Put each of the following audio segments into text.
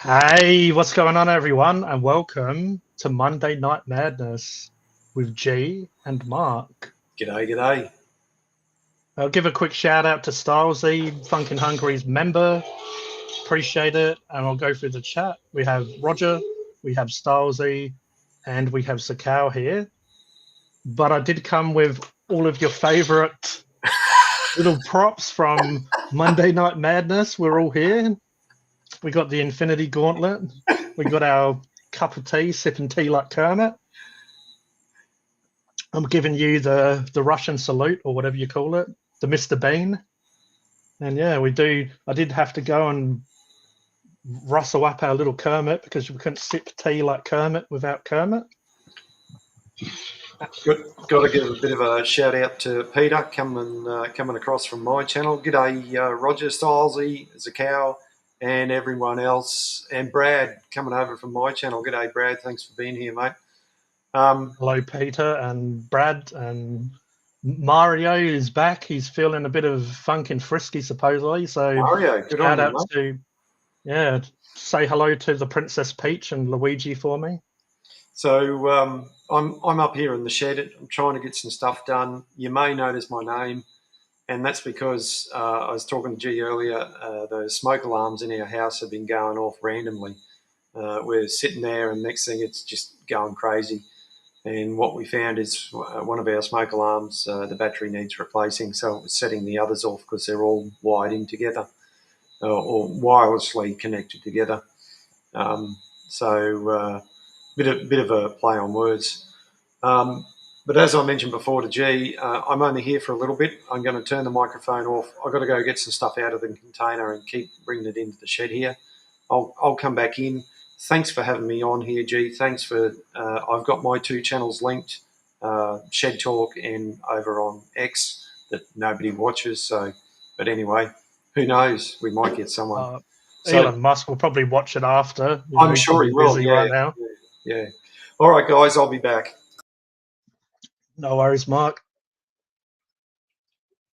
Hey, what's going on, everyone? And welcome to Monday Night Madness with G and Mark. G'day, g'day. I'll give a quick shout out to Stylesy, Funkin' Hungry's member. Appreciate it. And I'll go through the chat. We have Roger, we have Stylesy, and we have Sakao here. But I did come with all of your favorite little props from Monday Night Madness. We're all here. We got the Infinity Gauntlet. We got our cup of tea, sipping tea like Kermit. I'm giving you the Russian salute or whatever you call it, the Mr. Bean. And yeah, I did have to go and rustle up our little Kermit because we couldn't sip tea like Kermit without Kermit. Got to give a bit of a shout out to Peter coming across from my channel. G'day, Roger, Stylesy, Zakao, and everyone else, and Brad coming over from my channel. G'day, Brad. Thanks for being here, mate. Hello, Peter and Brad, and Mario is back. He's feeling a bit of funkin' frisky, supposedly. So Mario, good on you, mate. to say hello to the Princess Peach and Luigi for me. So I'm up here in the shed. I'm trying to get some stuff done. You may notice my name, and that's because I was talking to G earlier. The smoke alarms in our house have been going off randomly. We're sitting there, and next thing it's just going crazy. And what we found is one of our smoke alarms, the battery needs replacing, so it was setting the others off because they're all wired in together or wirelessly connected together. Bit of a play on words. But as I mentioned before to G, I'm only here for a little bit. I'm going to turn the microphone off. I've got to go get some stuff out of the container and keep bringing it into the shed here. I'll come back in. Thanks for having me on here, G. Thanks for. I've got my two channels linked, Shed Talk and over on X that nobody watches. So, but anyway, who knows? We might get someone. Elon Musk will probably watch it after. I'm sure he will. Busy right now. Yeah. All right, guys. I'll be back. No worries, Mark.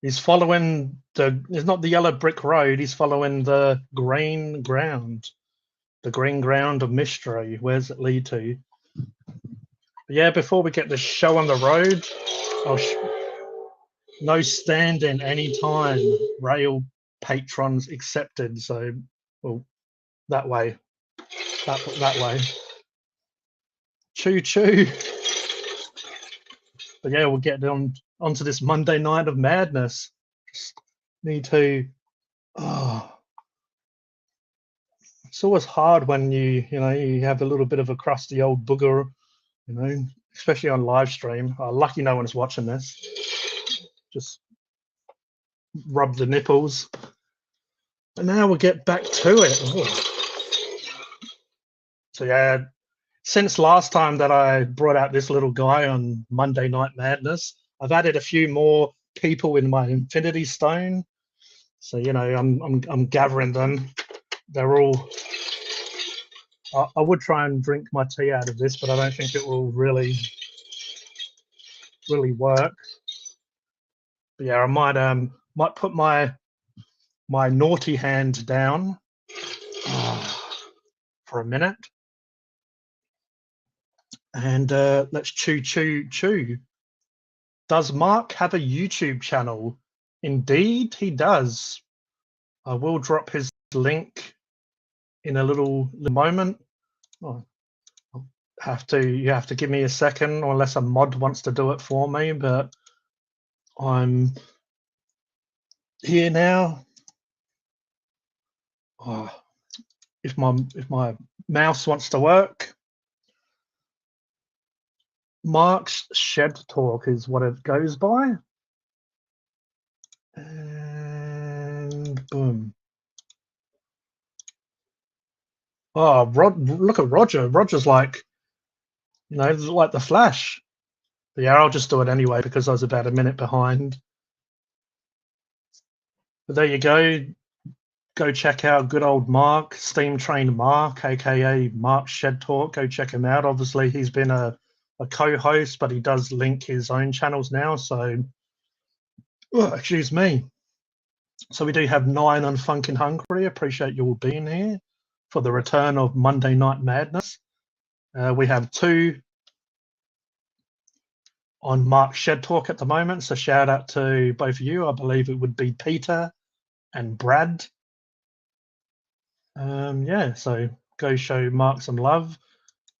He's following it's not the yellow brick road. He's following the green ground. The green ground of mystery. Where's it lead to? But yeah, before we get the show on the road, no stand-in anytime. Rail patrons accepted. So, well, that way. That way. Choo choo. But yeah, we'll get onto this Monday night of madness. Just need to. It's always hard when you have a little bit of a crusty old booger, especially on live stream. Lucky no one's watching this. Just rub the nipples. And now we'll get back to it. So yeah, since last time that I brought out this little guy on Monday Night Madness, I've added a few more people in my Infinity Stone. So I'm gathering them. They're all. I would try and drink my tea out of this, but I don't think it will really work. But yeah, I might put my naughty hand down for a minute. And let's chew. Does Mark have a YouTube channel? Indeed, he does. I will drop his link in a little moment. Oh, you have to give me a second, unless a mod wants to do it for me. But I'm here now. If my mouse wants to work. Mark's Shed Talk is what it goes by. And boom. Oh, look at Roger. Roger's like, like the Flash. But yeah, I'll just do it anyway because I was about a minute behind. But there you go. Go check out good old Mark, Steam Train Mark, aka Mark Shed Talk. Go check him out. Obviously, he's been a co-host, but he does link his own channels now. So, excuse me. So we do have 9 on Funkin' Hungry. Appreciate you all being here. for the return of Monday Night Madness. We have 2 on Mark Shed Talk at the moment, so shout out to both of you. I believe it would be Peter and Brad. Yeah, so go show Mark some love.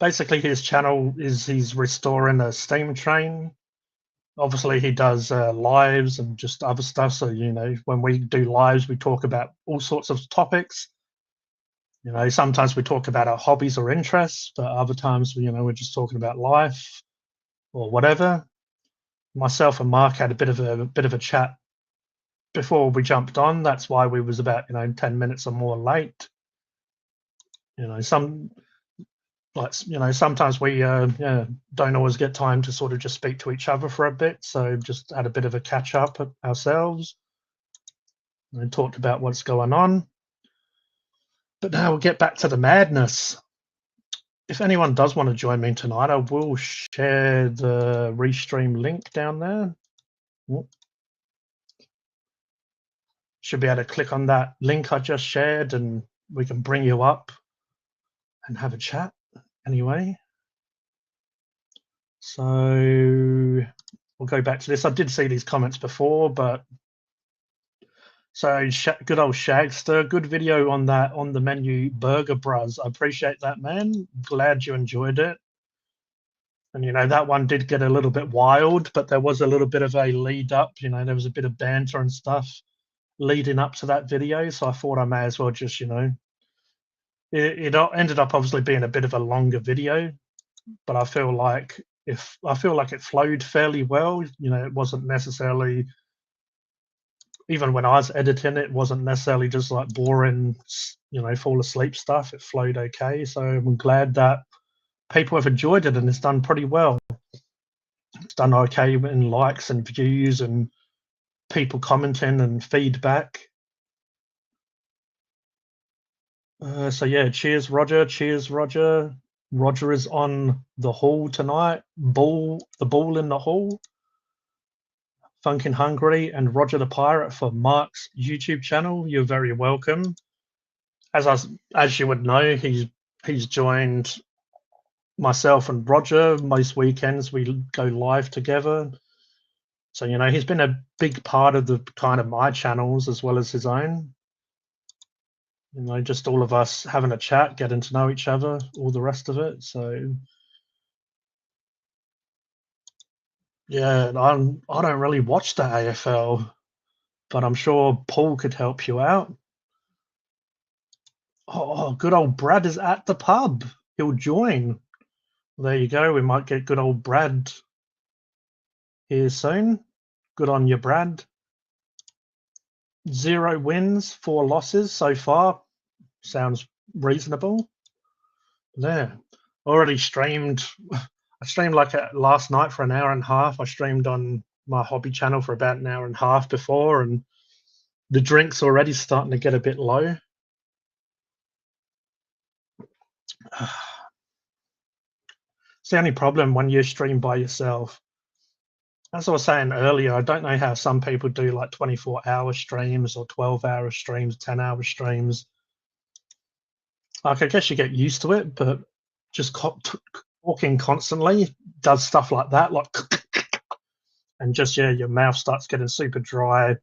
Basically, his channel is he's restoring a steam train. Obviously, he does lives and just other stuff. So, you know, when we do lives, we talk about all sorts of topics. You know, sometimes we talk about our hobbies or interests, but other times, you know, we're just talking about life or whatever. Myself and Mark had a bit of a chat before we jumped on. That's why we was about, you know, 10 minutes or more late. You know, sometimes we don't always get time to sort of just speak to each other for a bit. So just had a bit of a catch up ourselves and talked about what's going on. But now we'll get back to the madness. If anyone does want to join me tonight, I will share the Restream link down there. Should be able to click on that link I just shared and we can bring you up and have a chat anyway. So we'll go back to this. I did see these comments before, but so good old Shagster, good video on that on the menu Burger Bros. I appreciate that, man. Glad you enjoyed it. And you know that one did get a little bit wild, but there was a little bit of a lead up. You know, there was a bit of banter and stuff leading up to that video, so I thought I may as well just, you know, it ended up obviously being a bit of a longer video, but I feel like it flowed fairly well. You know, it wasn't necessarily, even when I was editing, it wasn't necessarily just like boring, you know, fall asleep stuff. It flowed okay. So I'm glad that people have enjoyed it and it's done pretty well. It's done okay in likes and views and people commenting and feedback. So yeah, cheers, Roger. Cheers, Roger. Roger is on the hall tonight. The ball in the hall. Funkin' Hungry and Roger the Pirate for Mark's YouTube channel. You're very welcome. As you would know, he's joined myself and Roger. Most weekends we go live together. So, you know, he's been a big part of the kind of my channels as well as his own. You know, just all of us having a chat, getting to know each other, all the rest of it. So yeah, I don't really watch the AFL, but I'm sure Paul could help you out. Oh, good old Brad is at the pub. He'll join. There you go. We might get good old Brad here soon. Good on you, Brad. 0 wins, 4 losses so far. Sounds reasonable. There. Already streamed. I streamed like last night for an hour and a half. I streamed on my hobby channel for about an hour and a half before, and the drink's already starting to get a bit low. It's the only problem when you stream by yourself. As I was saying earlier, I don't know how some people do like 24-hour streams or 12-hour streams, 10-hour streams. Like, I guess you get used to it, but just talking constantly does stuff like that, like, and just, yeah, your mouth starts getting super dry.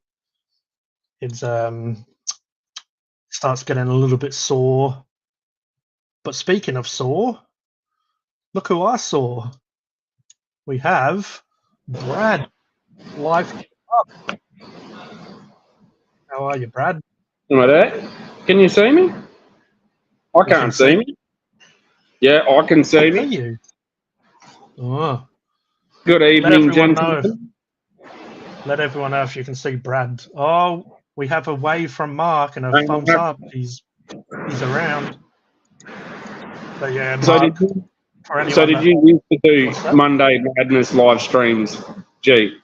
It starts getting a little bit sore. But speaking of sore, look who I saw. We have Brad live up. How are you, Brad? Am I there? Can you see me? I can't see me. Yeah, I can see me. You? Oh. Good evening, gentlemen. Let everyone know if you can see Brad. Oh, we have a wave from Mark and a thumbs up. He's around. But yeah, Mark, so did you used to do Monday Madness live streams, G?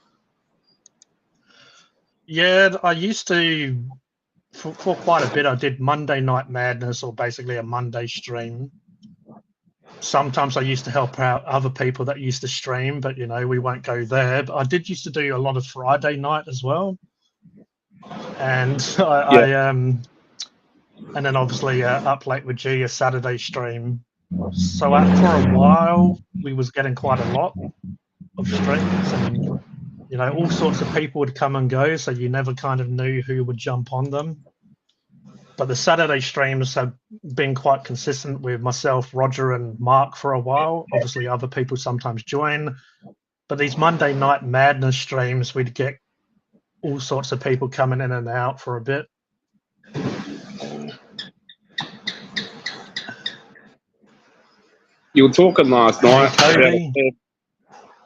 Yeah, I used to, for quite a bit, I did Monday Night Madness, or basically a Monday stream. Sometimes I used to help out other people that used to stream, but, you know, we won't go there. But I did used to do a lot of Friday night as well. And and then obviously Up Late with G, a Saturday stream. So for a while, we was getting quite a lot of streams, and all sorts of people would come and go, so you never kind of knew who would jump on them. But the Saturday streams have been quite consistent with myself, Roger, and Mark for a while. Obviously, other people sometimes join. But these Monday Night Madness streams, we'd get all sorts of people coming in and out for a bit. You were talking last night.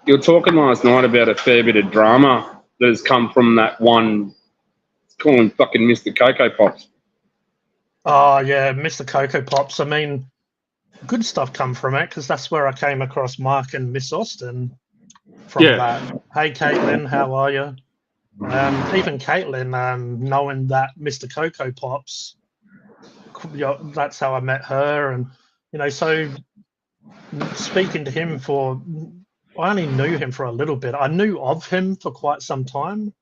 You were talking last night about a fair bit of drama that has come from that one. Call him fucking Mr. Cocoa Pops. Oh yeah, Mr. Cocoa Pops. I mean, good stuff come from it because that's where I came across Mark and Miss Austin. From that. Hey Caitlin, how are you? Even Caitlin, knowing that Mr. Cocoa Pops, that's how I met her, and so speaking to him I only knew him for a little bit. I knew of him for quite some time,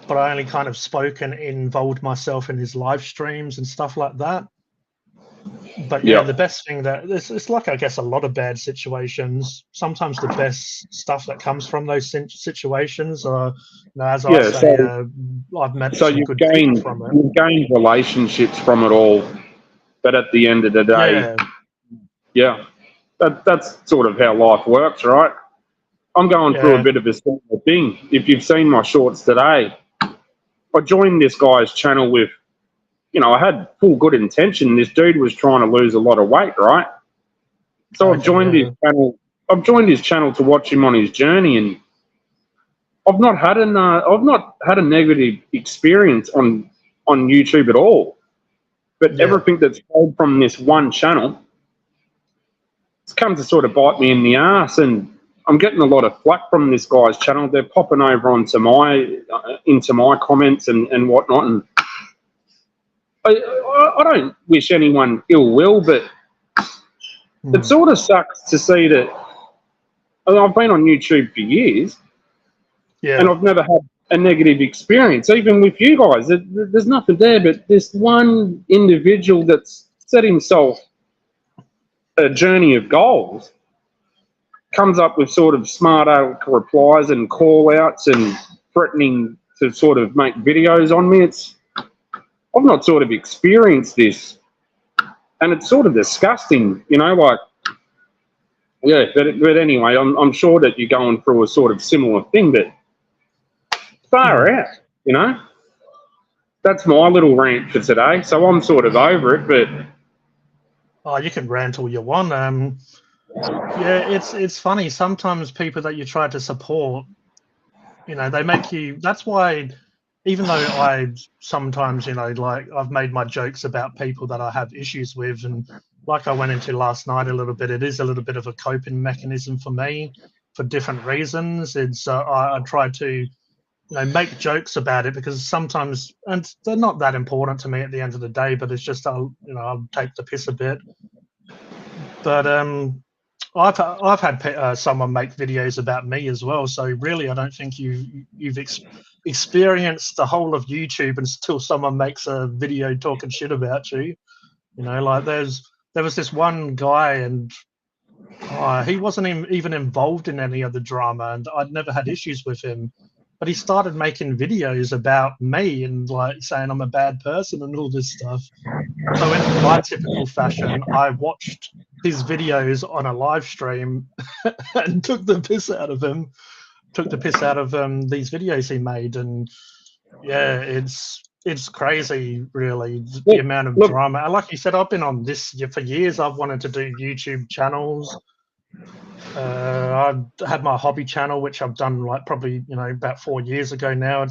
but I only kind of spoke and involved myself in his live streams and stuff like that. But the best thing that it's like, I guess, a lot of bad situations. Sometimes the best stuff that comes from those situations are, as I say, I've met some good people from it. You've gained relationships from it all, but at the end of the day, that's sort of how life works, right? I'm going through a bit of a similar thing. If you've seen my shorts today, I joined this guy's channel with, I had full good intention. This dude was trying to lose a lot of weight, right? So I've joined his channel. I've joined his channel to watch him on his journey, and I've not had a negative experience on YouTube at all. But everything that's pulled from this one channel, it's come to sort of bite me in the ass, and I'm getting a lot of flack from this guy's channel. They're popping over into my comments and whatnot, and I don't wish anyone ill will, but it sort of sucks to see that. I've been on YouTube for years, and I've never had a negative experience, even with you guys. There's nothing there, but this one individual that's set himself a journey of goals comes up with sort of smart aleck replies and call-outs and threatening to sort of make videos on me. I've not sort of experienced this, and it's sort of disgusting, but anyway, I'm sure that you're going through a sort of similar thing, but far out, That's my little rant for today, so I'm sort of over it, but... Oh, you can rant all you want. It's funny, sometimes people that you try to support, they make you... That's why... Even though I sometimes, I've made my jokes about people that I have issues with, and like I went into last night a little bit, it is a little bit of a coping mechanism for me for different reasons. It's I try to, make jokes about it because sometimes, and they're not that important to me at the end of the day, but it's just I'll take the piss a bit. But I've had someone make videos about me as well, so really I don't think you've experienced the whole of YouTube until someone makes a video talking shit about you. There was this one guy, and he wasn't even involved in any of the drama, and I'd never had issues with him, but he started making videos about me and saying I'm a bad person and all this stuff. So in my typical fashion, I watched his videos on a live stream and took the piss out of him. These videos he made, and it's crazy, really, the amount of drama. Like you said, I've been on this for years. I've wanted to do YouTube channels. I had my hobby channel, which I've done probably about 4 years ago now.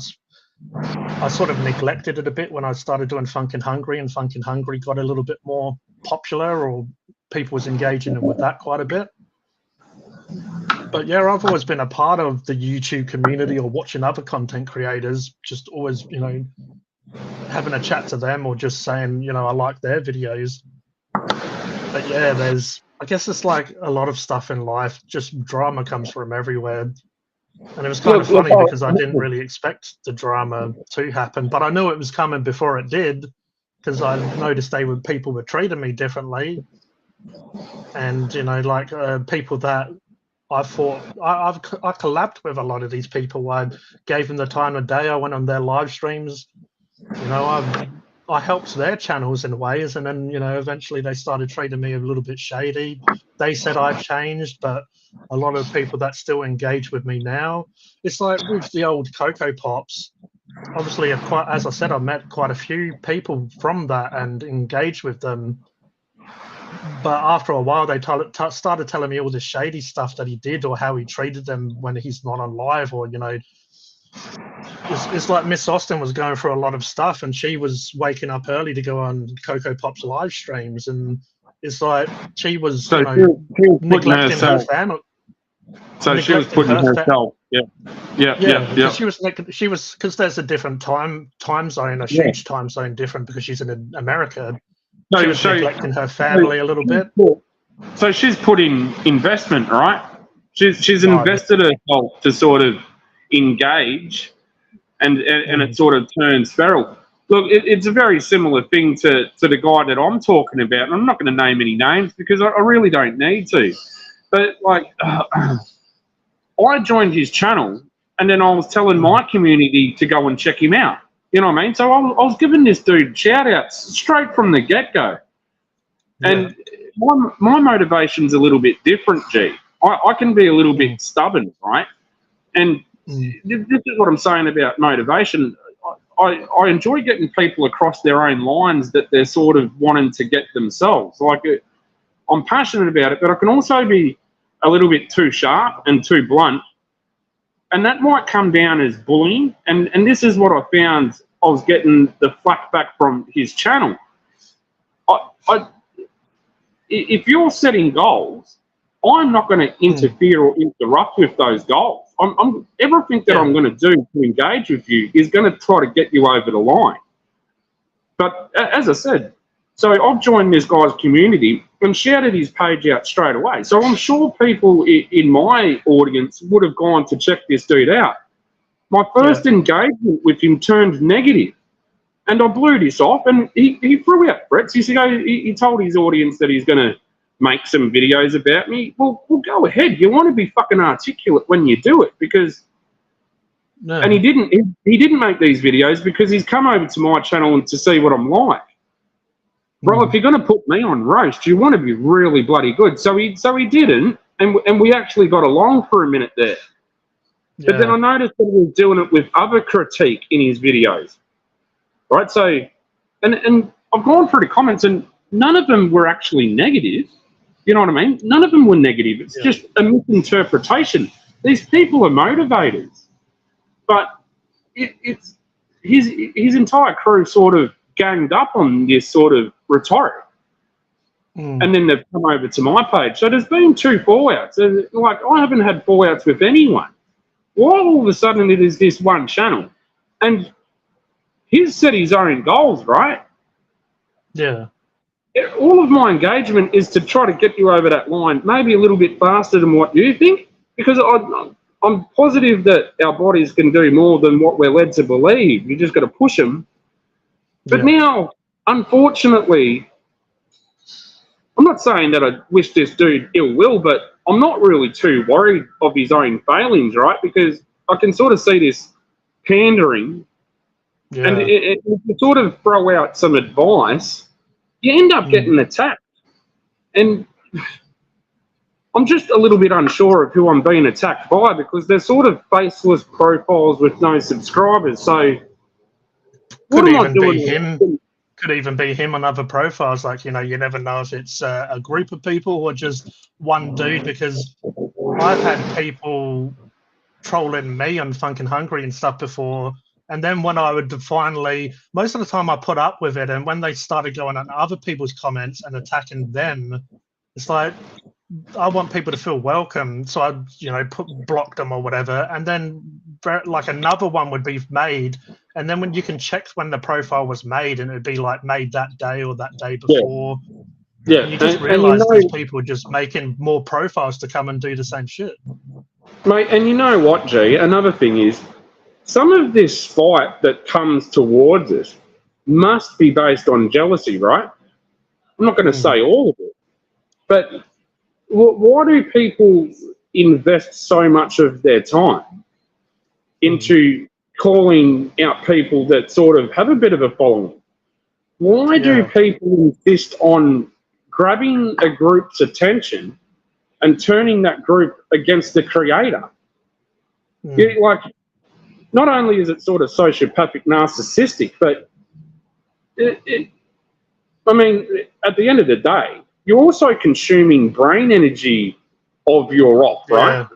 I sort of neglected it a bit when I started doing Funkin' Hungry, and Funkin' Hungry got a little bit more popular, or people was engaging with that quite a bit. But I've always been a part of the YouTube community, or watching other content creators, just always, having a chat to them, or just saying, I like their videos. But I guess it's like a lot of stuff in life, just drama comes from everywhere. And it was kind of funny because I didn't really expect the drama to happen, but I knew it was coming before it did, because I noticed people were treating me differently, and you know, like people that I thought I collabed with a lot of these people. I gave them the time of day. I went on their live streams. You know, I helped their channels in ways, and then you know, eventually they started treating me a little bit shady. They said I've changed, but a lot of people that still engage with me now, it's like with the old Coco Pops. Obviously, as I said, I met quite a few people from that and engaged with them. But after a while, they started telling me all the shady stuff that he did or how he treated them when he's not on live, or you know, it's like Miss Austin was going through a lot of stuff, and she was waking up early to go on Coco Pop's live streams, and it's like she was, So you know, she was putting neglecting her herself. family. So she was putting herself. Yeah. She was because there's a different time zone, a Yeah. huge time zone different because she's in America. So, She was neglecting her family a little bit. So she's put in investment, right? She's Right. invested herself to sort of engage, and it sort of turns feral. Look, it's a very similar thing to the guy that I'm talking about, and I'm not going to name any names because I really don't need to. But like, I joined his channel, and then I was telling my community to go and check him out. You know what I mean? So I was giving this dude shout-outs straight from the get-go. Yeah. And my motivation's a little bit different, G. I can be a little bit stubborn, right? And this is what I'm saying about motivation. I enjoy getting people across their own lines that they're sort of wanting to get themselves. Like, I'm passionate about it, but I can also be a little bit too sharp and too blunt. And that might come down as bullying. And this is what I found I was getting the flack back from his channel. If you're setting goals, I'm not going to interfere or interrupt with those goals. Everything that I'm going to do to engage with you is going to try to get you over the line. But as I said, so I've joined this guy's community and shouted his page out straight away. So I'm sure people in my audience would have gone to check this dude out. My first engagement with him turned negative, and I blew this off, and he threw out threats. He told his audience that he's going to make some videos about me. Well, go ahead. You want to be fucking articulate when you do it, because and he didn't make these videos because he's come over to my channel and to see what I'm like. Bro, if you're going to put me on roast, you want to be really bloody good. So he didn't, and we actually got along for a minute there. Yeah. But then I noticed that he was doing it with other critique in his videos, right? So, and I've gone through the comments, and none of them were actually negative. You know what I mean? None of them were negative. It's just a misinterpretation. These people are motivators, but it's his entire crew sort of ganged up on this sort of rhetoric. And then they've come over to my page. So there's been 2 fallouts. Like, I haven't had fallouts with anyone. Why all of a sudden it is this one channel? And he's set his own goals, right? Yeah. All of my engagement is to try to get you over that line, maybe a little bit faster than what you think, because I'm positive that our bodies can do more than what we're led to believe. You just got to push them. But now, unfortunately, I'm not saying that I wish this dude ill will, but I'm not really too worried of his own failings, right? Because I can sort of see this pandering, and if you sort of throw out some advice, you end up getting attacked. And I'm just a little bit unsure of who I'm being attacked by, because they're sort of faceless profiles with no subscribers. So what am I doing? Could even be him on other profiles. Like, you know, you never know if it's a group of people or just one dude, because I've had people trolling me on Funkin' Hungry and stuff before. And then when I would finally, most of the time I put up with it, and when they started going on other people's comments and attacking them, it's like, I want people to feel welcome. So I, you know, block them or whatever. And then like another one would be made. And then when you can check when the profile was made, and it'd be like made that day or that day before. Yeah. And you just realize these people are just making more profiles to come and do the same shit. Mate, and you know what, G? Another thing is, some of this spite that comes towards us, must be based on jealousy, right? I'm not going to say all of it, but why do people invest so much of their time into calling out people that sort of have a bit of a following? Why do people insist on grabbing a group's attention and turning that group against the creator? Like, not only is it sort of sociopathic, narcissistic, but I mean, at the end of the day, you're also consuming brain energy of your op, right?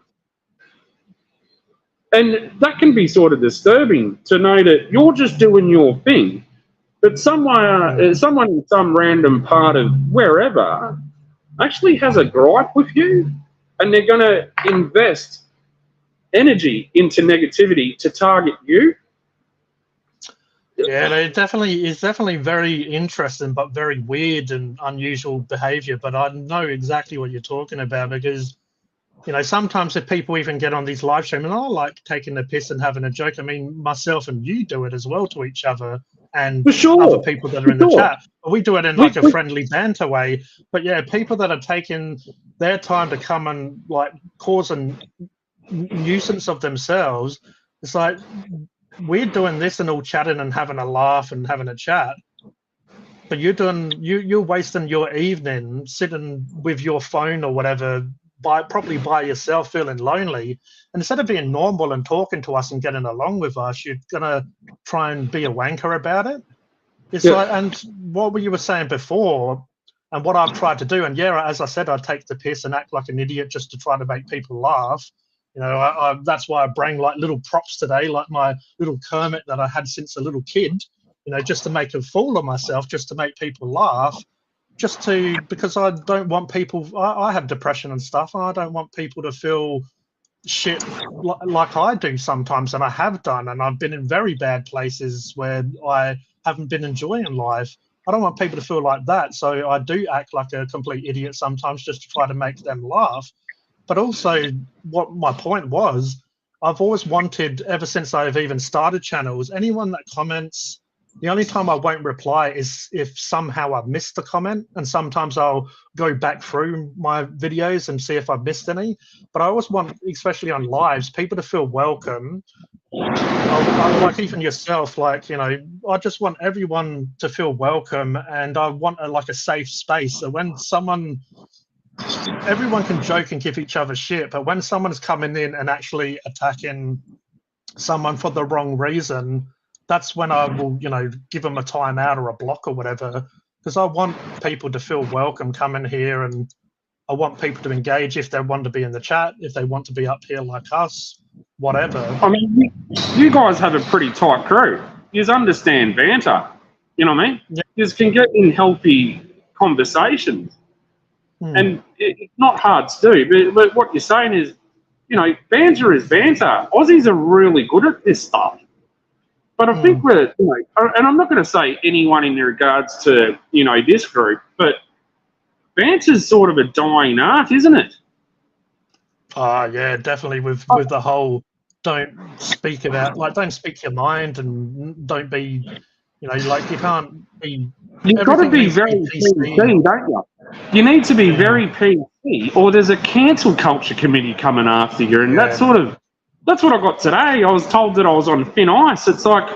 And that can be sort of disturbing to know that you're just doing your thing, but someone in some random part of wherever actually has a gripe with you, and they're going to invest energy into negativity to target you. Yeah, it definitely is definitely very interesting, but very weird and unusual behavior. But I know exactly what you're talking about, because, you know, sometimes if people even get on these live streams, and I like taking the piss and having a joke. I mean, myself and you do it as well to each other and other people that are in the chat. But we do it in like a friendly banter way. But yeah, people that are taking their time to come and like cause a nuisance of themselves, it's like, we're doing this and all chatting and having a laugh and having a chat, but you're wasting your evening sitting with your phone or whatever, probably by yourself, feeling lonely. And instead of being normal and talking to us and getting along with us, you're gonna try and be a wanker about it. It's like, and what you were saying before, and what I've tried to do, and yeah, as I said, I take the piss and act like an idiot just to try to make people laugh. You know, that's why I bring like little props today, like my little Kermit that I had since a little kid, you know, just to make a fool of myself, just to make people laugh, because I don't want people, I have depression and stuff, and I don't want people to feel shit like I do sometimes, and I have done, and I've been in very bad places where I haven't been enjoying life. I don't want people to feel like that, so I do act like a complete idiot sometimes just to try to make them laugh. But also, what my point was, I've always wanted, ever since I've even started channels, anyone that comments, the only time I won't reply is if somehow I've missed the comment, and sometimes I'll go back through my videos and see if I've missed any. But I always want, especially on lives, people to feel welcome. Like even yourself, like, you know, I just want everyone to feel welcome, and I want like a safe space. So when everyone can joke and give each other shit, but when someone's coming in and actually attacking someone for the wrong reason, that's when I will, you know, give them a timeout or a block or whatever, because I want people to feel welcome coming here, and I want people to engage if they want to be in the chat, if they want to be up here like us, whatever. I mean, you guys have a pretty tight crew. You understand banter, you know what I mean? Yeah. You can get in healthy conversations. And it's not hard to do, but what you're saying is, you know, banter is banter. Aussies are really good at this stuff. But I think we're, you know, and I'm not going to say anyone in regards to, you know, this group, but banter's sort of a dying art, isn't it? Yeah, definitely with the whole don't speak your mind, and don't be, you know, like you can't be. You've got to be very PC, don't you? You need to be very PC, or there's a cancel culture committee coming after you, and that's what I got today. I was told that I was on thin ice. It's like,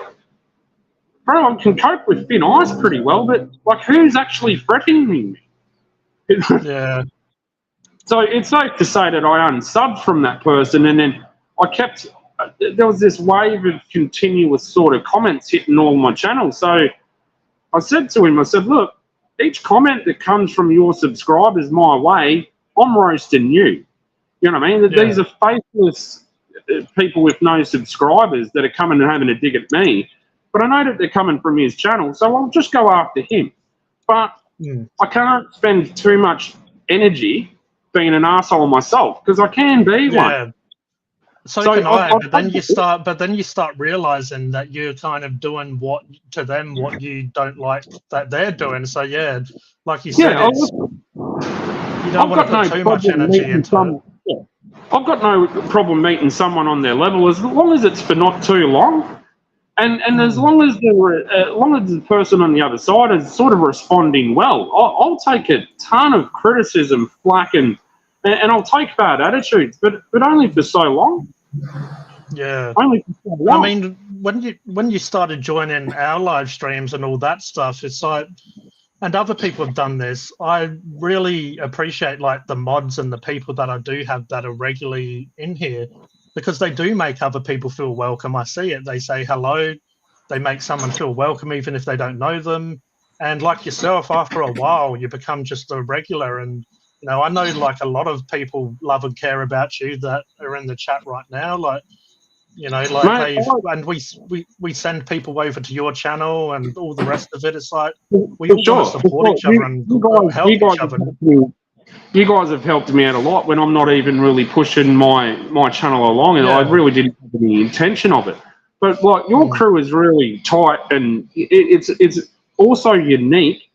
bro, I can cope with thin ice pretty well, but like, who's actually threatening me? Yeah. So it's safe to say that I unsubbed from that person, and then I kept. There was this wave of continuous sort of comments hitting all my channels. So I said to him, I said, look, each comment that comes from your subscribers my way, I'm roasting you. You know what I mean? Yeah. These are faithless people with no subscribers that are coming and having a dig at me. But I know that they're coming from his channel, so I'll just go after him. But I can't spend too much energy being an asshole myself, because I can be one. So can I, but then you start realizing that you're kind of doing what you don't like that they're doing. So yeah, like you said, you don't want to put too much energy into it. I've got no problem meeting someone on their level, as long as it's for not too long. And as long as the person on the other side is sort of responding well, I'll take a ton of criticism, flack, and I'll take bad attitudes, but only for so long. Yeah. Only for so long. I mean, when you started joining our live streams and all that stuff, it's like, and other people have done this. I really appreciate like the mods and the people that I do have that are regularly in here, because they do make other people feel welcome. I see it. They say hello. They make someone feel welcome even if they don't know them. And like yourself, after a while, you become just a regular. And, you know, I know like a lot of people love and care about you that are in the chat right now. Like, you know, like and we send people over to your channel and all the rest of it. It's like we all want to support each other and help each other. You guys have helped me out a lot when I'm not even really pushing my channel along, and I really didn't have any intention of it. But like your crew is really tight, and it's also unique,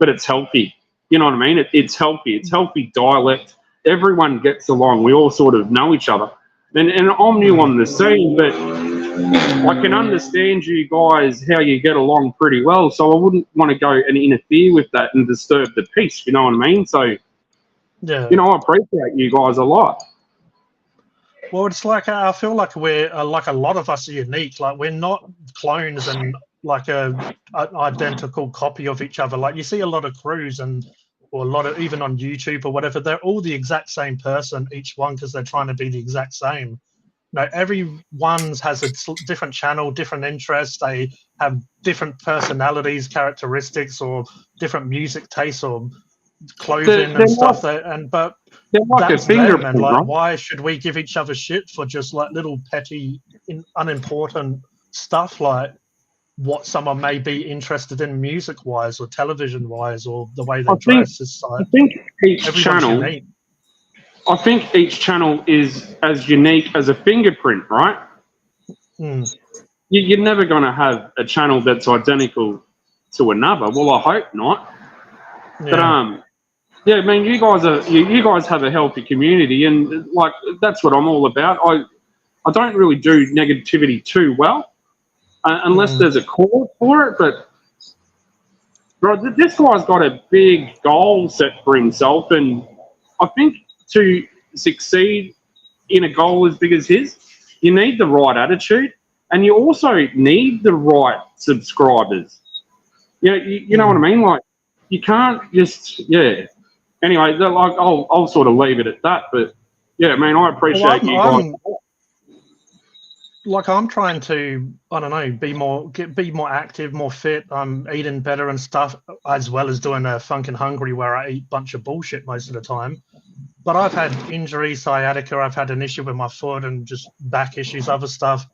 but it's healthy. You know what I mean? It's healthy. It's healthy dialect. Everyone gets along. We all sort of know each other. And I'm new on the scene, but I can understand you guys, how you get along pretty well. So I wouldn't want to go and interfere with that and disturb the peace. You know what I mean? So, yeah, you know, I appreciate you guys a lot. Well, it's like I feel like we're like a lot of us are unique. Like we're not clones and like a identical copy of each other. Like you see a lot of crews or a lot of even on YouTube or whatever, they're all the exact same person, each one, because they're trying to be the exact same. No, everyone's has a different channel, different interests. They have different personalities, characteristics, or different music tastes, or clothing and stuff. But like that's a fingerprint, them. And like, right? why should we give each other shit for just like little petty, unimportant stuff like what someone may be interested in music-wise or television-wise or the way they dress? I think each channel is as unique as a fingerprint, right? You're never going to have a channel that's identical to another. Well, I hope not. Yeah. But yeah, I mean, you guys have a healthy community, and like that's what I'm all about. I don't really do negativity too well. Unless there's a cause for it, but bro, this guy's got a big goal set for himself, and I think to succeed in a goal as big as his, you need the right attitude, and you also need the right subscribers. You know what I mean? Like, you can't just Anyway, like I'll sort of leave it at that, but yeah, man, I appreciate you guys. Like I'm trying to, I don't know, be more active, more fit. I'm eating better and stuff, as well as doing a Funkin' Hungry where I eat a bunch of bullshit most of the time. But I've had injury, sciatica. I've had an issue with my foot and just back issues, other stuff.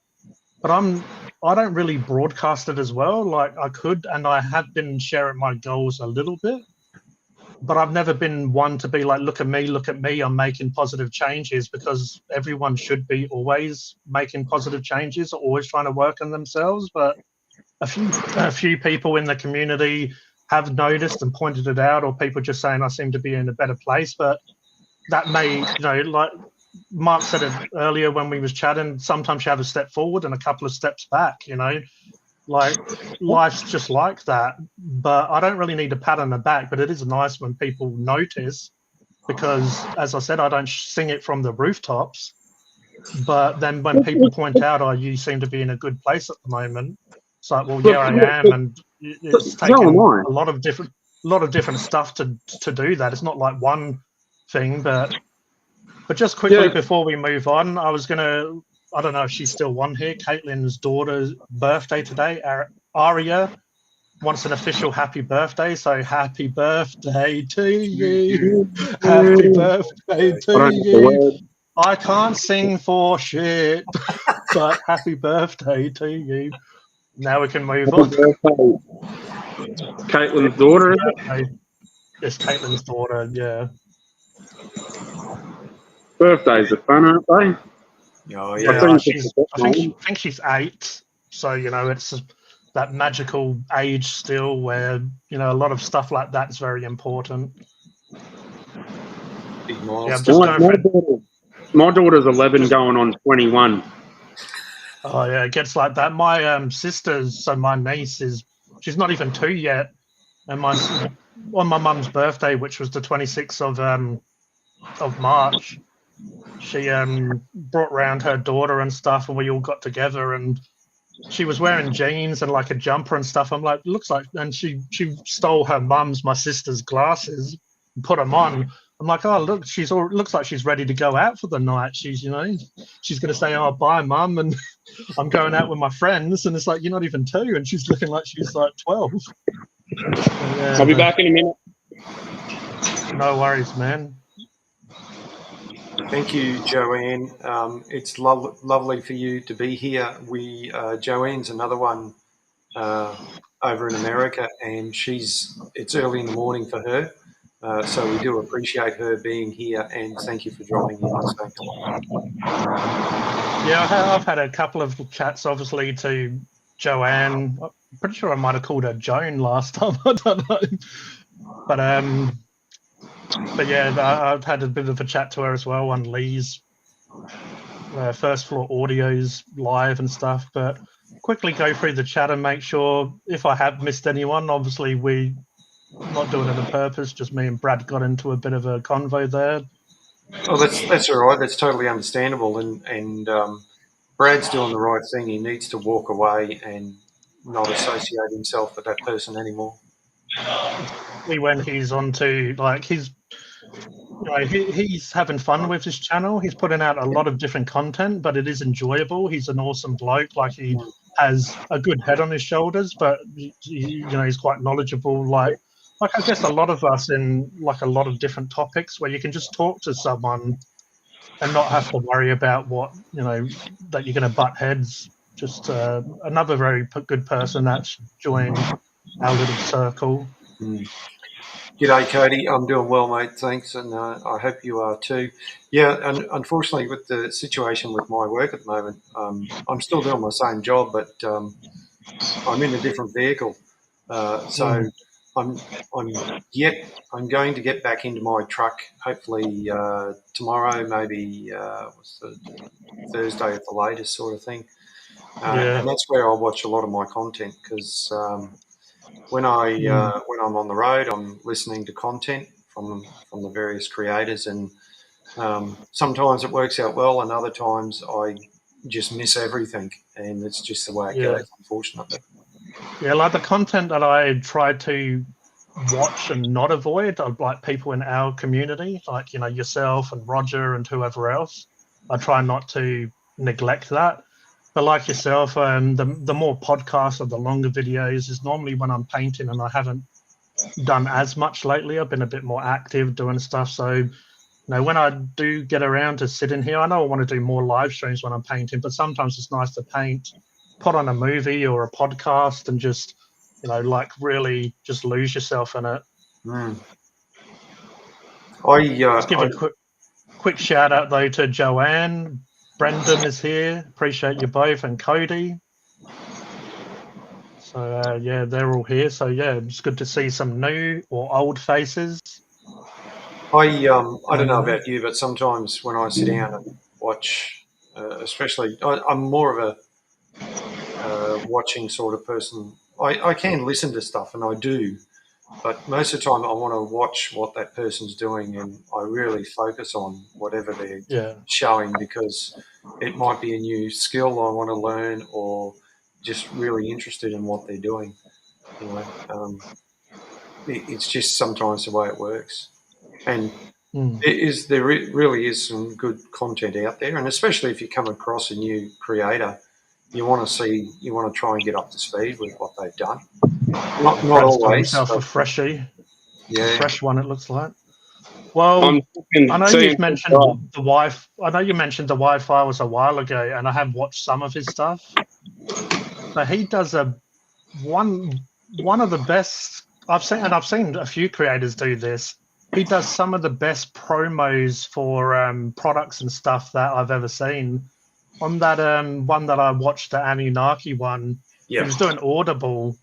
But I don't really broadcast it as well. Like I could, and I have been sharing my goals a little bit. But I've never been one to be like, look at me, I'm making positive changes, because everyone should be always making positive changes, always trying to work on themselves. But a few people in the community have noticed and pointed it out, or people just saying I seem to be in a better place. But that may, you know, like Mark said it earlier when we was chatting, sometimes you have a step forward and a couple of steps back, you know. Like life's just like that, but I don't really need a pat on the back, but it is nice when people notice, because as I said, I don't sing it from the rooftops, but then when people point out, oh, you seem to be in a good place at the moment, it's like, well, yeah, I am. And it's taken a lot of different stuff to do that. It's not like one thing, but just quickly before we move on, I don't know if she's still on here. Caitlin's daughter's birthday today. Aria wants an official happy birthday. So happy birthday to you. Happy birthday to you. I can't sing for shit, but happy birthday to you. Now we can move on. Caitlin's daughter, is it? It's Caitlin's daughter, yeah. Birthdays are fun, aren't they? Oh, yeah. I think she's 8, so you know it's that magical age still where you know a lot of stuff like that is very important. My daughter's 11, going on 21. Oh yeah, it gets like that. My sister's, so my niece she's not even 2 yet, and on my mum's birthday, which was the 26th of March, she brought round her daughter and stuff, and we all got together, and she was wearing jeans and like a jumper and stuff. I'm like, looks like, and she stole my sister's glasses and put them on. I'm like, oh look, looks like she's ready to go out for the night. She's she's gonna say, oh bye mum, and I'm going out with my friends, and it's like, you're not even 2, and she's looking like she's like 12. Yeah, I'll be back in a minute. No worries, man. Thank you, Joanne. It's lovely for you to be here. Joanne's another one over in America, and it's early in the morning for her. So we do appreciate her being here, and thank you for dropping in. Yeah, I've had a couple of chats, obviously, to Joanne. I'm pretty sure I might have called her Joan last time. I don't know, but yeah, I've had a bit of a chat to her as well on Lee's First Floor Audio's live and stuff. But quickly go through the chat and make sure if I have missed anyone. Obviously, we're not doing it on purpose. Just me and Brad got into a bit of a convo there. Oh, that's all right. That's totally understandable. And Brad's doing the right thing. He needs to walk away and not associate himself with that person anymore. When he's onto he's having fun with his channel. He's putting out a lot of different content, but it is enjoyable. He's an awesome bloke. Like, he has a good head on his shoulders, but he's quite knowledgeable. Like I guess a lot of us in like a lot of different topics where you can just talk to someone and not have to worry about what that you're going to butt heads. Just another very good person that's joined our little circle. G'day, Cody. I'm doing well, mate. Thanks, and I hope you are too. Yeah, and unfortunately, with the situation with my work at the moment, I'm still doing my same job, but I'm in a different vehicle. So I'm going to get back into my truck. Hopefully tomorrow, maybe Thursday at the latest, sort of thing. And that's where I'll watch a lot of my content, because when I'm on the road, I'm listening to content from the various creators, and sometimes it works out well, and other times I just miss everything, and it's just the way it goes, unfortunately. Yeah, like the content that I try to watch and not avoid are like people in our community, like yourself and Roger and whoever else. I try not to neglect that. But like yourself, the more podcasts or the longer videos is normally when I'm painting, and I haven't done as much lately. I've been a bit more active doing stuff. So, when I do get around to sitting here, I know I want to do more live streams when I'm painting, but sometimes it's nice to paint, put on a movie or a podcast, and just, really just lose yourself in it. Let's give a quick shout out though to Joanne. Brendan is here. Appreciate you both, and Cody. So they're all here. So it's good to see some new or old faces. I don't know about you, but sometimes when I sit down and watch, especially I'm more of a watching sort of person. I can listen to stuff, and I do, but most of the time I want to watch what that person's doing, and I really focus on whatever they're showing, because it might be a new skill I want to learn, or just really interested in what they're doing. It's just sometimes the way it works, and there really is some good content out there, and especially if you come across a new creator, you want to try and get up to speed with what they've done. Not always. Himself a freshie. Yeah. Fresh one, it looks like. Well, I know you mentioned the Wi-Fi. I know you mentioned the Wi-Fi was a while ago, and I have watched some of his stuff. But he does one of the best I've seen a few creators do this. He does some of the best promos for products and stuff that I've ever seen. On that one that I watched, the Anunnaki one, he was doing Audible,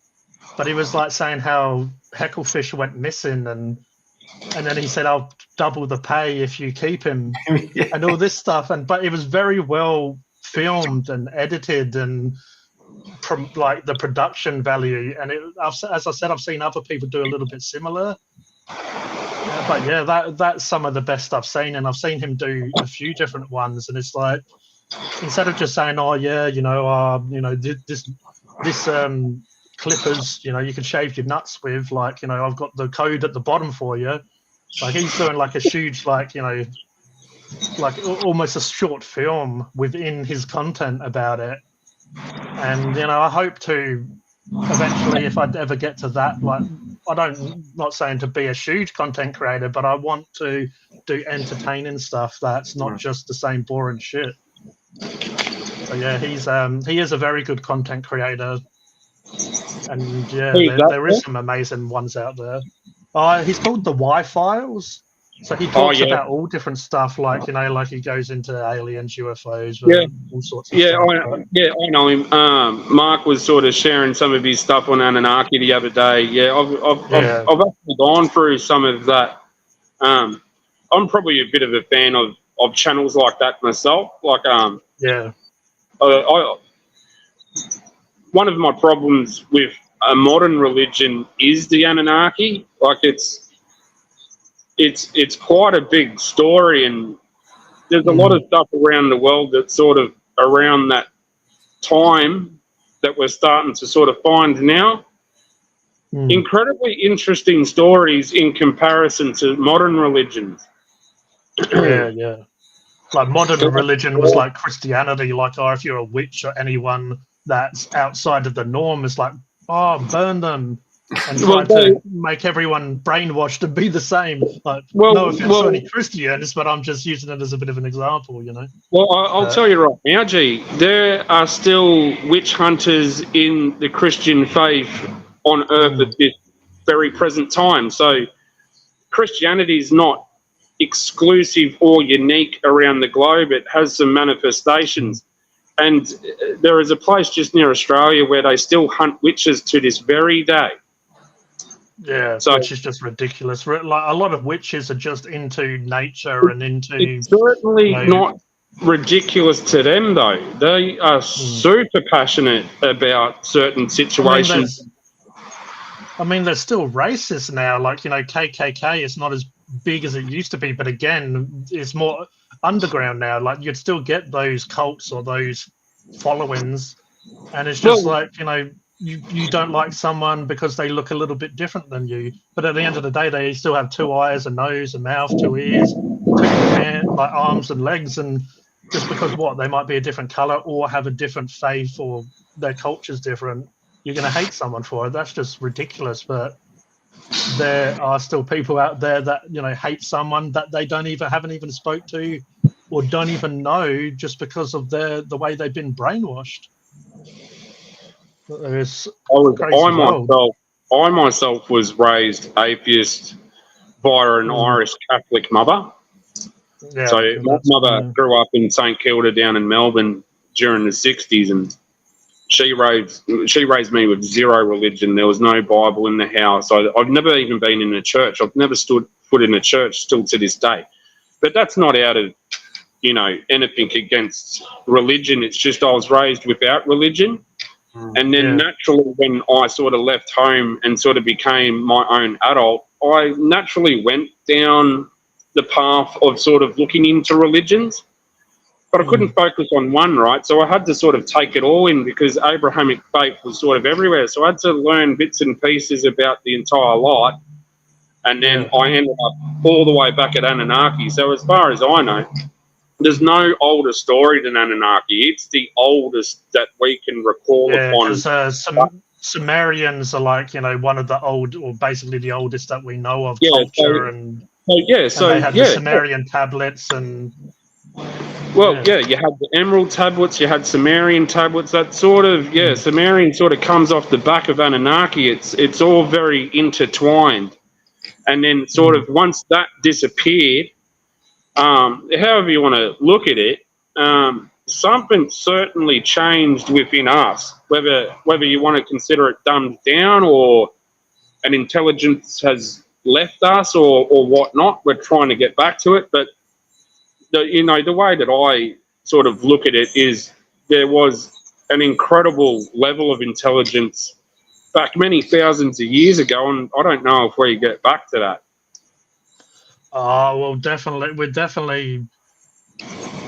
but he was like saying how Hecklefish went missing, and then he said, I'll double the pay if you keep him, and all this stuff. But it was very well filmed and edited and like the production value. And as I said, I've seen other people do a little bit similar. But yeah, that's some of the best I've seen, and I've seen him do a few different ones. And it's like, instead of just saying, "Oh yeah, this clippers, you can shave your nuts with," like, I've got the code at the bottom for you. Like, he's doing like a huge, like almost a short film within his content about it. And I hope to eventually, if I'd ever get to that, like, not saying to be a huge content creator, but I want to do entertaining stuff that's not just the same boring shit. So yeah, he is a very good content creator, and yeah, there is some amazing ones out there. He's called the Y-Files. So he talks about all different stuff, like like he goes into aliens, UFOs, all sorts of stuff. I know him. Mark was sort of sharing some of his stuff on Anunnaki the other day. Yeah, I've actually gone through some of that. I'm probably a bit of a fan of channels like that myself. Like one of my problems with a modern religion is the Anunnaki. Like, it's quite a big story, and there's a lot of stuff around the world that's sort of around that time that we're starting to sort of find now. Incredibly interesting stories in comparison to modern religions. Yeah. Like, modern religion was like Christianity, like, if you're a witch or anyone that's outside of the norm, it's like, burn them. And try to make everyone brainwashed and be the same. Like, no offense to any Christians, but I'm just using it as a bit of an example, Well, I'll tell you right now, G, there are still witch hunters in the Christian faith on earth at this very present time. So Christianity is not exclusive or unique around the globe. It has some manifestations. And there is a place just near Australia where they still hunt witches to this very day. Yeah, which is just ridiculous. Like, a lot of witches are just into nature and into... It's certainly not ridiculous to them, though. They are super passionate about certain situations. I mean, they're still racist now. Like, KKK is not as big as it used to be, but again, it's more underground now. Like, you'd still get those cults or those followings, and it's just you don't like someone because they look a little bit different than you, but at the end of the day, they still have 2 eyes, a nose, a mouth, 2 ears, 2 hands, like arms and legs, and just because they might be a different color or have a different faith or their culture's different, you're going to hate someone for it. That's just ridiculous. But there are still people out there that hate someone that they haven't even spoke to or don't even know, just because of the way they've been brainwashed. I myself was raised atheist via an Irish Catholic mother. Yeah, so my mother grew up in St Kilda down in Melbourne during the 60s, and she raised me with zero religion. There was no Bible in the house. I've never even been in a church. I've never stood foot in a church still to this day. But that's not out of anything against religion. It's just I was raised without religion. And then naturally, when I sort of left home and sort of became my own adult, I naturally went down the path of sort of looking into religions, but I couldn't focus on one, right? So I had to sort of take it all in, because Abrahamic faith was sort of everywhere. So I had to learn bits and pieces about the entire lot. And then I ended up all the way back at Anunnaki. So as far as I know, there's no older story than Anunnaki. It's the oldest that we can recall upon. Because Sumerians are like, one of the basically the oldest that we know of culture. And they had the Sumerian tablets and... you had the Emerald tablets, you had Sumerian tablets. That sort of, Sumerian sort of comes off the back of Anunnaki. It's all very intertwined. And then sort of once that disappeared, however you want to look at it, something certainly changed within us, whether you want to consider it dumbed down or an intelligence has left us or whatnot. We're trying to get back to it. But the way that I sort of look at it is there was an incredible level of intelligence back many thousands of years ago, and I don't know if we get back to that. Oh, well, definitely, we're definitely,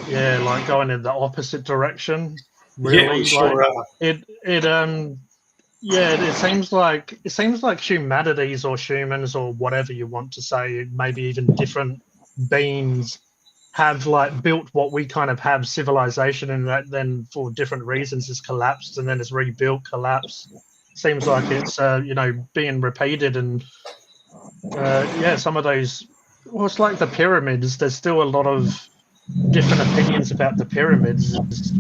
yeah, like going in the opposite direction. Really, Yeah, we sure are. Yeah, it seems like humanities or humans or whatever you want to say, maybe even different beings have like built what we kind of have civilization, and that then for different reasons has collapsed and then it's rebuilt, collapsed. Seems like it's being repeated, and yeah, some of those. Well, it's like the pyramids. There's still a lot of different opinions about the pyramids. It's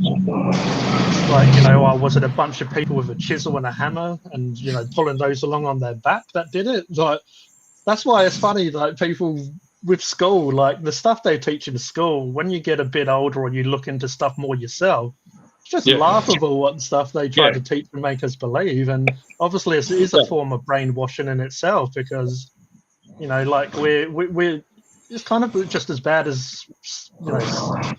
like, oh, was it a bunch of people with a chisel and a hammer and pulling those along on their back that did it? Like, that's why it's funny, like people with school, like the stuff they teach in school, when you get a bit older or you look into stuff more yourself, it's just laughable what stuff they try to teach and make us believe. And obviously it is a form of brainwashing in itself, because like we're it's kind of just as bad as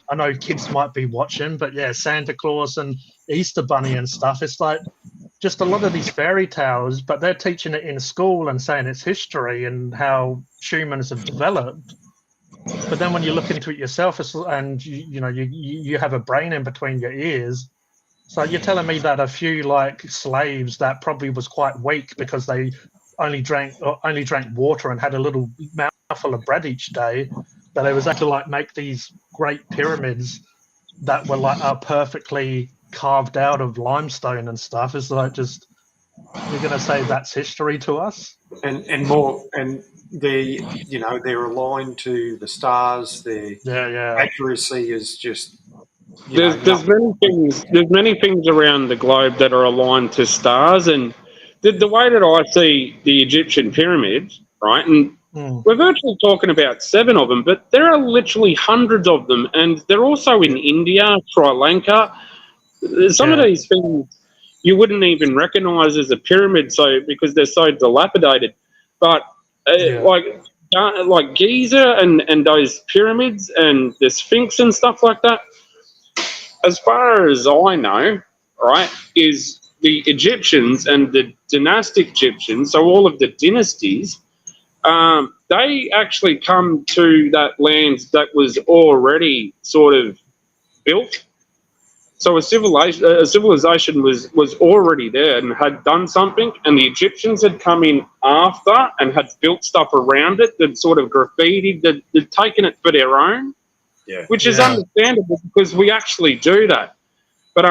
I know kids might be watching, but yeah, Santa Claus and Easter Bunny and stuff, it's like just a lot of these fairy tales, but they're teaching it in school and saying it's history and how humans have developed. But then when you look into it yourself, and you have a brain in between your ears, so you're telling me that a few like slaves that probably was quite weak because they only drank water and had a little mouthful of bread each day, that they was able to like make these great pyramids that were like are perfectly carved out of limestone and stuff. Is like, just you're gonna say that's history to us? And more, and they're aligned to the stars. Their accuracy is just there's many things around the globe that are aligned to stars, and the way that I see the Egyptian pyramids, right, and we're virtually talking about 7 of them, but there are literally hundreds of them, and they're also in India, Sri Lanka. Some of these things you wouldn't even recognise as a pyramid, because they're so dilapidated. But like Giza and those pyramids and the Sphinx and stuff like that, as far as I know, right, is the Egyptians and the dynastic Egyptians, so all of the dynasties, they actually come to that land that was already sort of built. So a civilization was already there and had done something, and the Egyptians had come in after and had built stuff around it, that sort of graffitied, they'd taken it for their own, which is understandable because we actually do that. But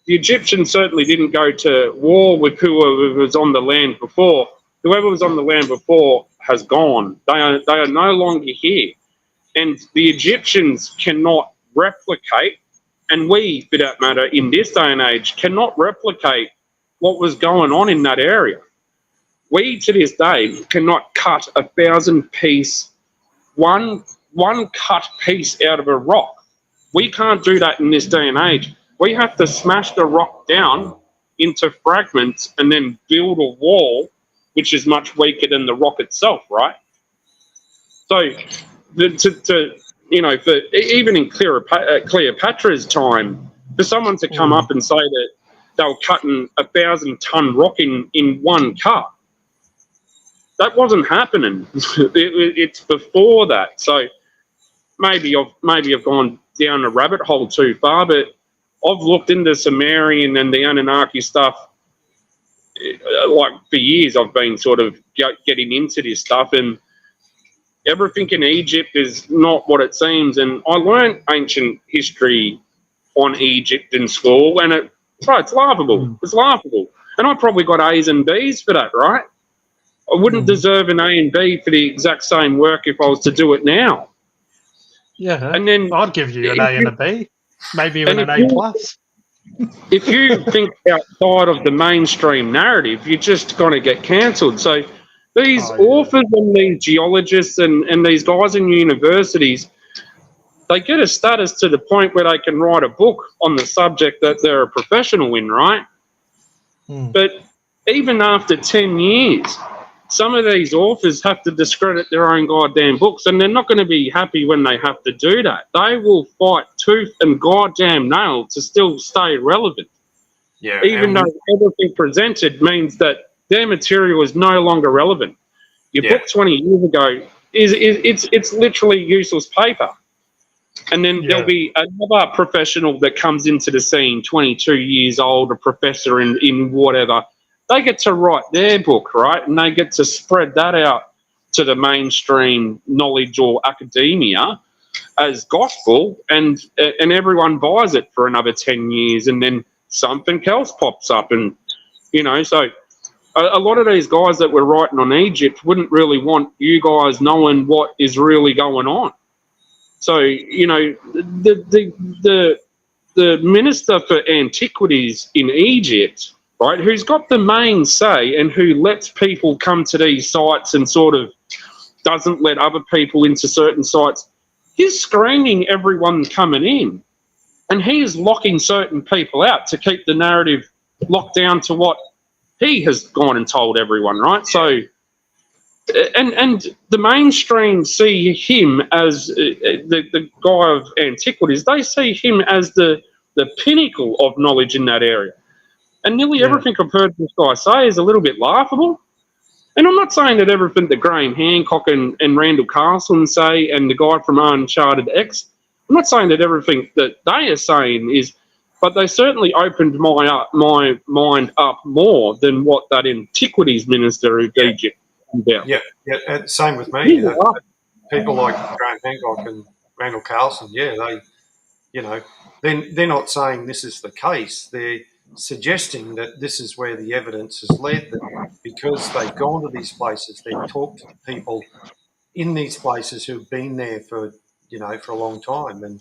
the Egyptians certainly didn't go to war with whoever was on the land before. Whoever was on the land before has gone. They are no longer here. And the Egyptians cannot replicate, and we, for that matter, in this day and age, cannot replicate what was going on in that area. We, to this day, cannot cut a 1,000-piece, one cut piece out of a rock. We can't do that in this day and age. We have to smash the rock down into fragments and then build a wall, which is much weaker than the rock itself, right? So, for even in Cleopatra's time, for someone to come up and say that they were cutting a 1,000-ton rock in one cut, that wasn't happening. It's before that. So maybe I've gone down a rabbit hole too far, but I've looked into Sumerian and the Anunnaki stuff. Like for years, I've been sort of getting into this stuff, and everything in Egypt is not what it seems. And I learned ancient history on Egypt in school, and it's laughable. It's laughable. And I probably got A's and B's for that, right? I wouldn't deserve an A and B for the exact same work if I was to do it now. Yeah, and then I'd give you an A and a B, maybe even an A plus. If you think outside of the mainstream narrative, you're just going to get cancelled. So these authors and these geologists and these guys in universities, they get a status to the point where they can write a book on the subject that they're a professional in, right? But even after 10 years, some of these authors have to discredit their own goddamn books, and they're not going to be happy when they have to do that. They will fight tooth and goddamn nail to still stay relevant. Yeah, even though everything presented means that their material is no longer relevant. Your book 20 years ago it's literally useless paper. And then there'll be another professional that comes into the scene, 22 years old, a professor in whatever. They get to write their book, right? And they get to spread that out to the mainstream knowledge or academia as gospel, and everyone buys it for another 10 years, and then something else pops up. And, so a lot of these guys that were writing on Egypt wouldn't really want you guys knowing what is really going on. So, the Minister for Antiquities in Egypt, right, who's got the main say and who lets people come to these sites and sort of doesn't let other people into certain sites, he's screening everyone coming in. And he is locking certain people out to keep the narrative locked down to what he has gone and told everyone, right? So, and the mainstream see him as the guy of antiquities. They see him as the pinnacle of knowledge in that area. And nearly everything I've heard this guy say is a little bit laughable. And I'm not saying that everything that Graham Hancock and Randall Carlson say and the guy from Uncharted X, I'm not saying that everything that they are saying is, but they certainly opened my mind up more than what that antiquities minister of Egypt about. Yeah, same with me. People like Graham Hancock and Randall Carlson, they're not saying this is the case. They're suggesting that this is where the evidence has led them, because they've gone to these places, they've talked to people in these places who've been there for a long time, and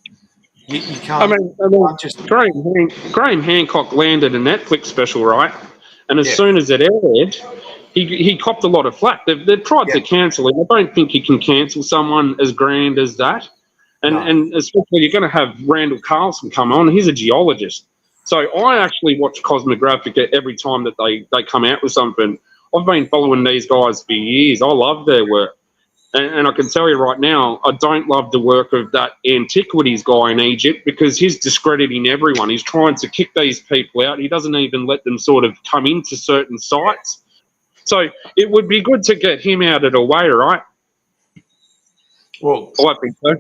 you can't. Graham Hancock landed a Netflix special, right? And as soon as it aired, he copped a lot of flack. They've tried to cancel him. I don't think you can cancel someone as grand as that, and especially you're going to have Randall Carlson come on. He's a geologist. So I actually watch Cosmographica every time that they come out with something. I've been following these guys for years. I love their work. And I can tell you right now, I don't love the work of that antiquities guy in Egypt, because he's discrediting everyone. He's trying to kick these people out. He doesn't even let them sort of come into certain sites. So it would be good to get him out of the way, right? Well, I think so.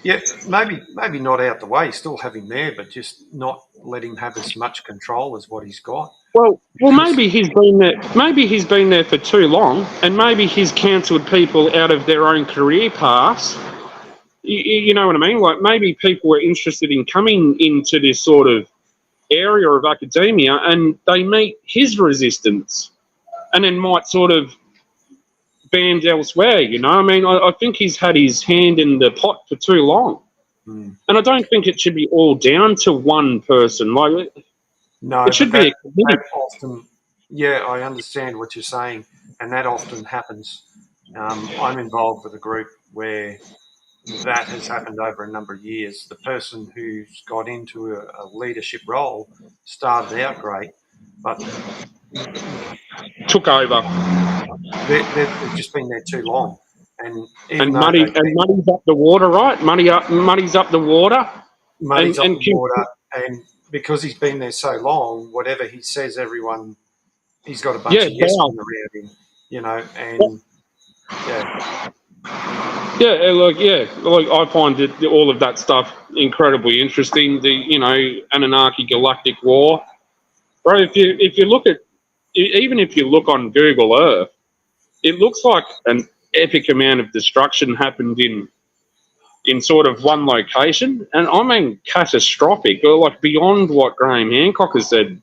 Yeah, maybe not out the way, still have him there, but just not let him have as much control as what he's got. Well, maybe he's been there. Maybe he's been there for too long, and maybe he's cancelled people out of their own career paths. You know what I mean? Like, maybe people were interested in coming into this sort of area of academia, and they meet his resistance, and then might sort of banned elsewhere. I mean, I think he's had his hand in the pot for too long, and I don't think it should be all down to one person. Like, no, it should be a committee. Often, I understand what you're saying, and that often happens. I'm involved with a group where that has happened over a number of years. The person who's got into a leadership role started out great, but took over. They've just been there too long, and muddies up the water, right? Muddies up the water. Muddies up the water, and because he's been there so long, whatever he says, he's got a bunch of yes men around him, and like I find all of that stuff incredibly interesting. The Anunnaki Galactic War, bro. If you look at, even if you look on Google Earth, it looks like an epic amount of destruction happened in sort of one location, and I mean catastrophic, or like beyond what Graham Hancock has said.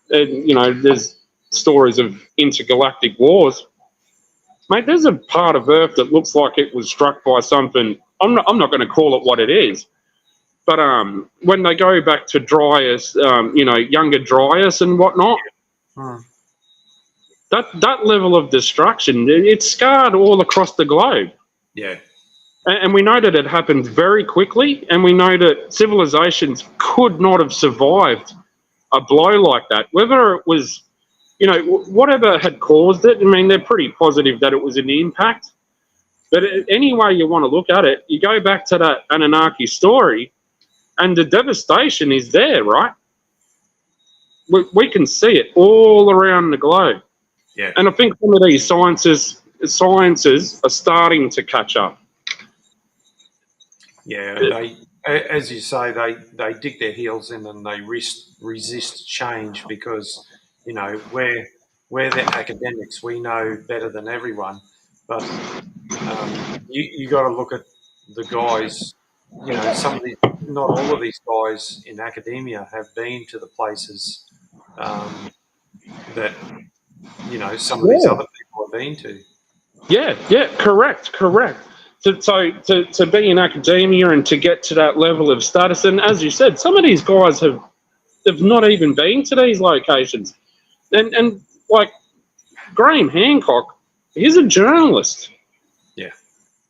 There's stories of intergalactic wars. Mate, there's a part of Earth that looks like it was struck by something. I'm not going to call it what it is, but when they go back to Dryas, younger Dryas and whatnot, that level of destruction, it's scarred all across the globe. Yeah. And we know that it happened very quickly, and we know that civilizations could not have survived a blow like that. Whether it was you know, whatever had caused it. I mean, they're pretty positive that it was an impact. But any way you want to look at it, you go back to that Anunnaki story, and the devastation is there, right? We can see it all around the globe. Yeah. And I think some of these sciences are starting to catch up. Yeah, they, as you say, they dig their heels in and they resist change because, you know, we're the academics. We know better than everyone, but you got to look at the guys. You know, some of these, not all of these guys in academia have been to the places that, you know, some of these other people have been to. Yeah, correct. To be in academia and to get to that level of status, and as you said, some of these guys have not even been to these locations, and like Graham Hancock, he's a journalist. Yeah,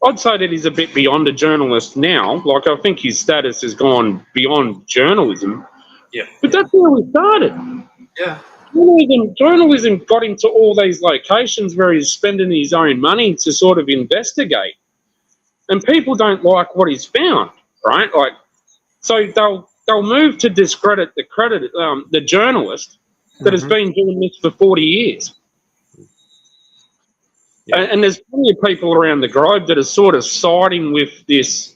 I'd say that he's a bit beyond a journalist now. Like, I think his status has gone beyond journalism. Yeah, but that's where we started. Yeah. Journalism got into all these locations where he's spending his own money to sort of investigate, and people don't like what he's found, right? Like, so they'll move to discredit the journalist that has been doing this for 40 years. Yeah. And there's plenty of people around the globe that are sort of siding with this.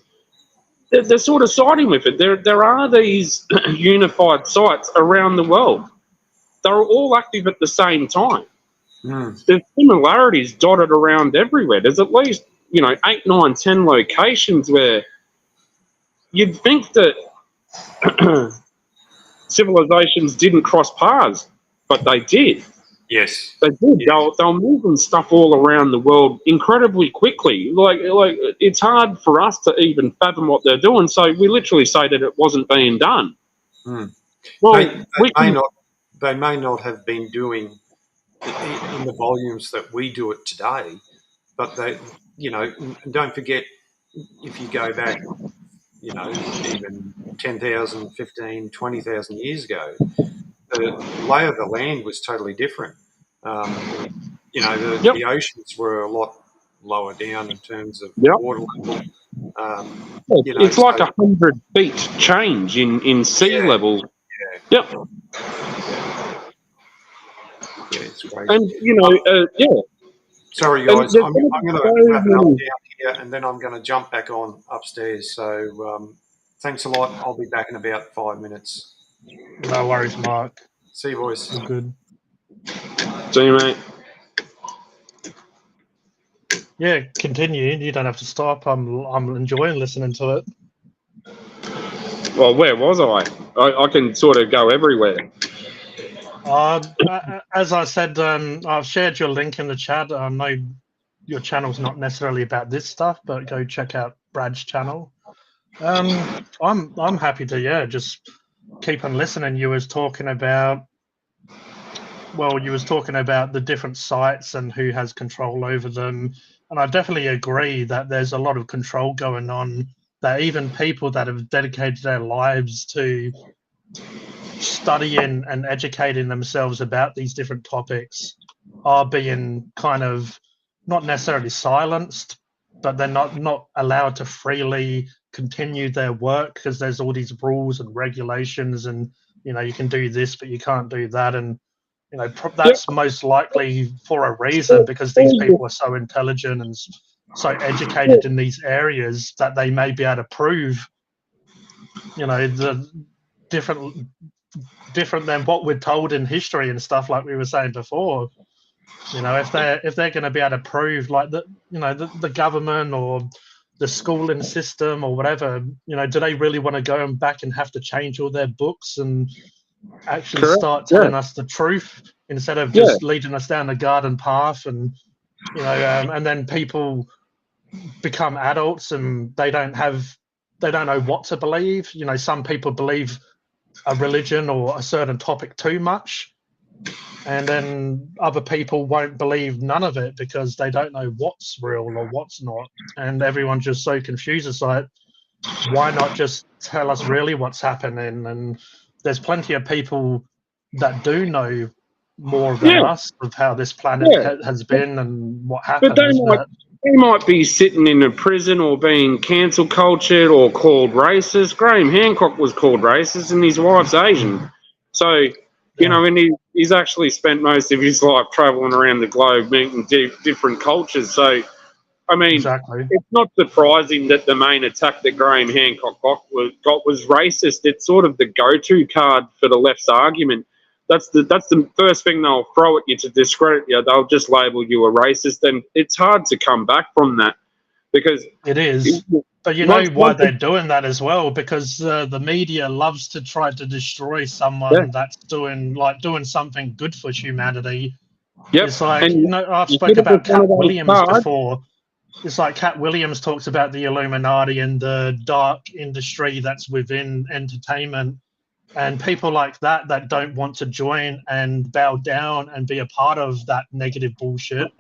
They're sort of siding with it. There are these unified sites around the world. They're all active at the same time. There's similarities dotted around everywhere. There's at least, 8, 9, 10 locations where you'd think that civilizations didn't cross paths, but they did. Yes, they did. Yeah. They're moving stuff all around the world incredibly quickly. Like it's hard for us to even fathom what they're doing. So we literally say that it wasn't being done. Well, they may not have been doing in the volumes that we do it today, but they, don't forget, if you go back, even 10,000, 15, 20,000 years ago, the lay of the land was totally different. The oceans were a lot lower down in terms of water level. It's like 100 feet change in sea level. Yeah. Yeah, it's crazy. And Sorry, guys, I'm going to wrap it up down here, and then I'm going to jump back on upstairs. So thanks a lot. I'll be back in about 5 minutes. No worries, Mark. See you, boys. You're good. See you, mate. Yeah, continue. You don't have to stop. I'm enjoying listening to it. Well, where was I? I can sort of go everywhere. As I said, I've shared your link in the chat. I know your channel's not necessarily about this stuff, but go check out Brad's channel. I'm happy to just keep on listening. You was talking about the different sites and who has control over them, and I definitely agree that there's a lot of control going on. That even people that have dedicated their lives to studying and educating themselves about these different topics are being kind of not necessarily silenced, but they're not allowed to freely continue their work because there's all these rules and regulations, and you can do this but you can't do that, and that's most likely for a reason, because these people are so intelligent and so educated in these areas that they may be able to prove the different than what we're told in history and stuff, like we were saying before. If they're going to be able to prove, like, the government or the schooling system or whatever, do they really want to go back and have to change all their books and actually start telling us the truth instead of just leading us down the garden path? And and then people become adults and they don't know what to believe. Some people believe a religion or a certain topic too much, and then other people won't believe none of it because they don't know what's real or what's not, and everyone's just so confused. It's like, why not just tell us really what's happening? And there's plenty of people that do know more than us of how this planet has been and what happens. But they might be sitting in a prison or being cancel cultured or called racist. Graham Hancock was called racist, and his wife's Asian. So, you know, and he's actually spent most of his life traveling around the globe meeting different cultures. So, I mean, it's not surprising that the main attack that Graham Hancock got was racist. It's sort of the go-to card for the left's argument. That's the first thing they'll throw at you to discredit you. They'll just label you a racist, and it's hard to come back from that because it is. But you know why they're doing that as well? Because the media loves to try to destroy someone that's doing something good for humanity. Yep. It's like, you know, I've spoken about Cat Williams before. It's like Cat Williams talks about the Illuminati and the dark industry that's within entertainment, and people like that don't want to join and bow down and be a part of that negative bullshit.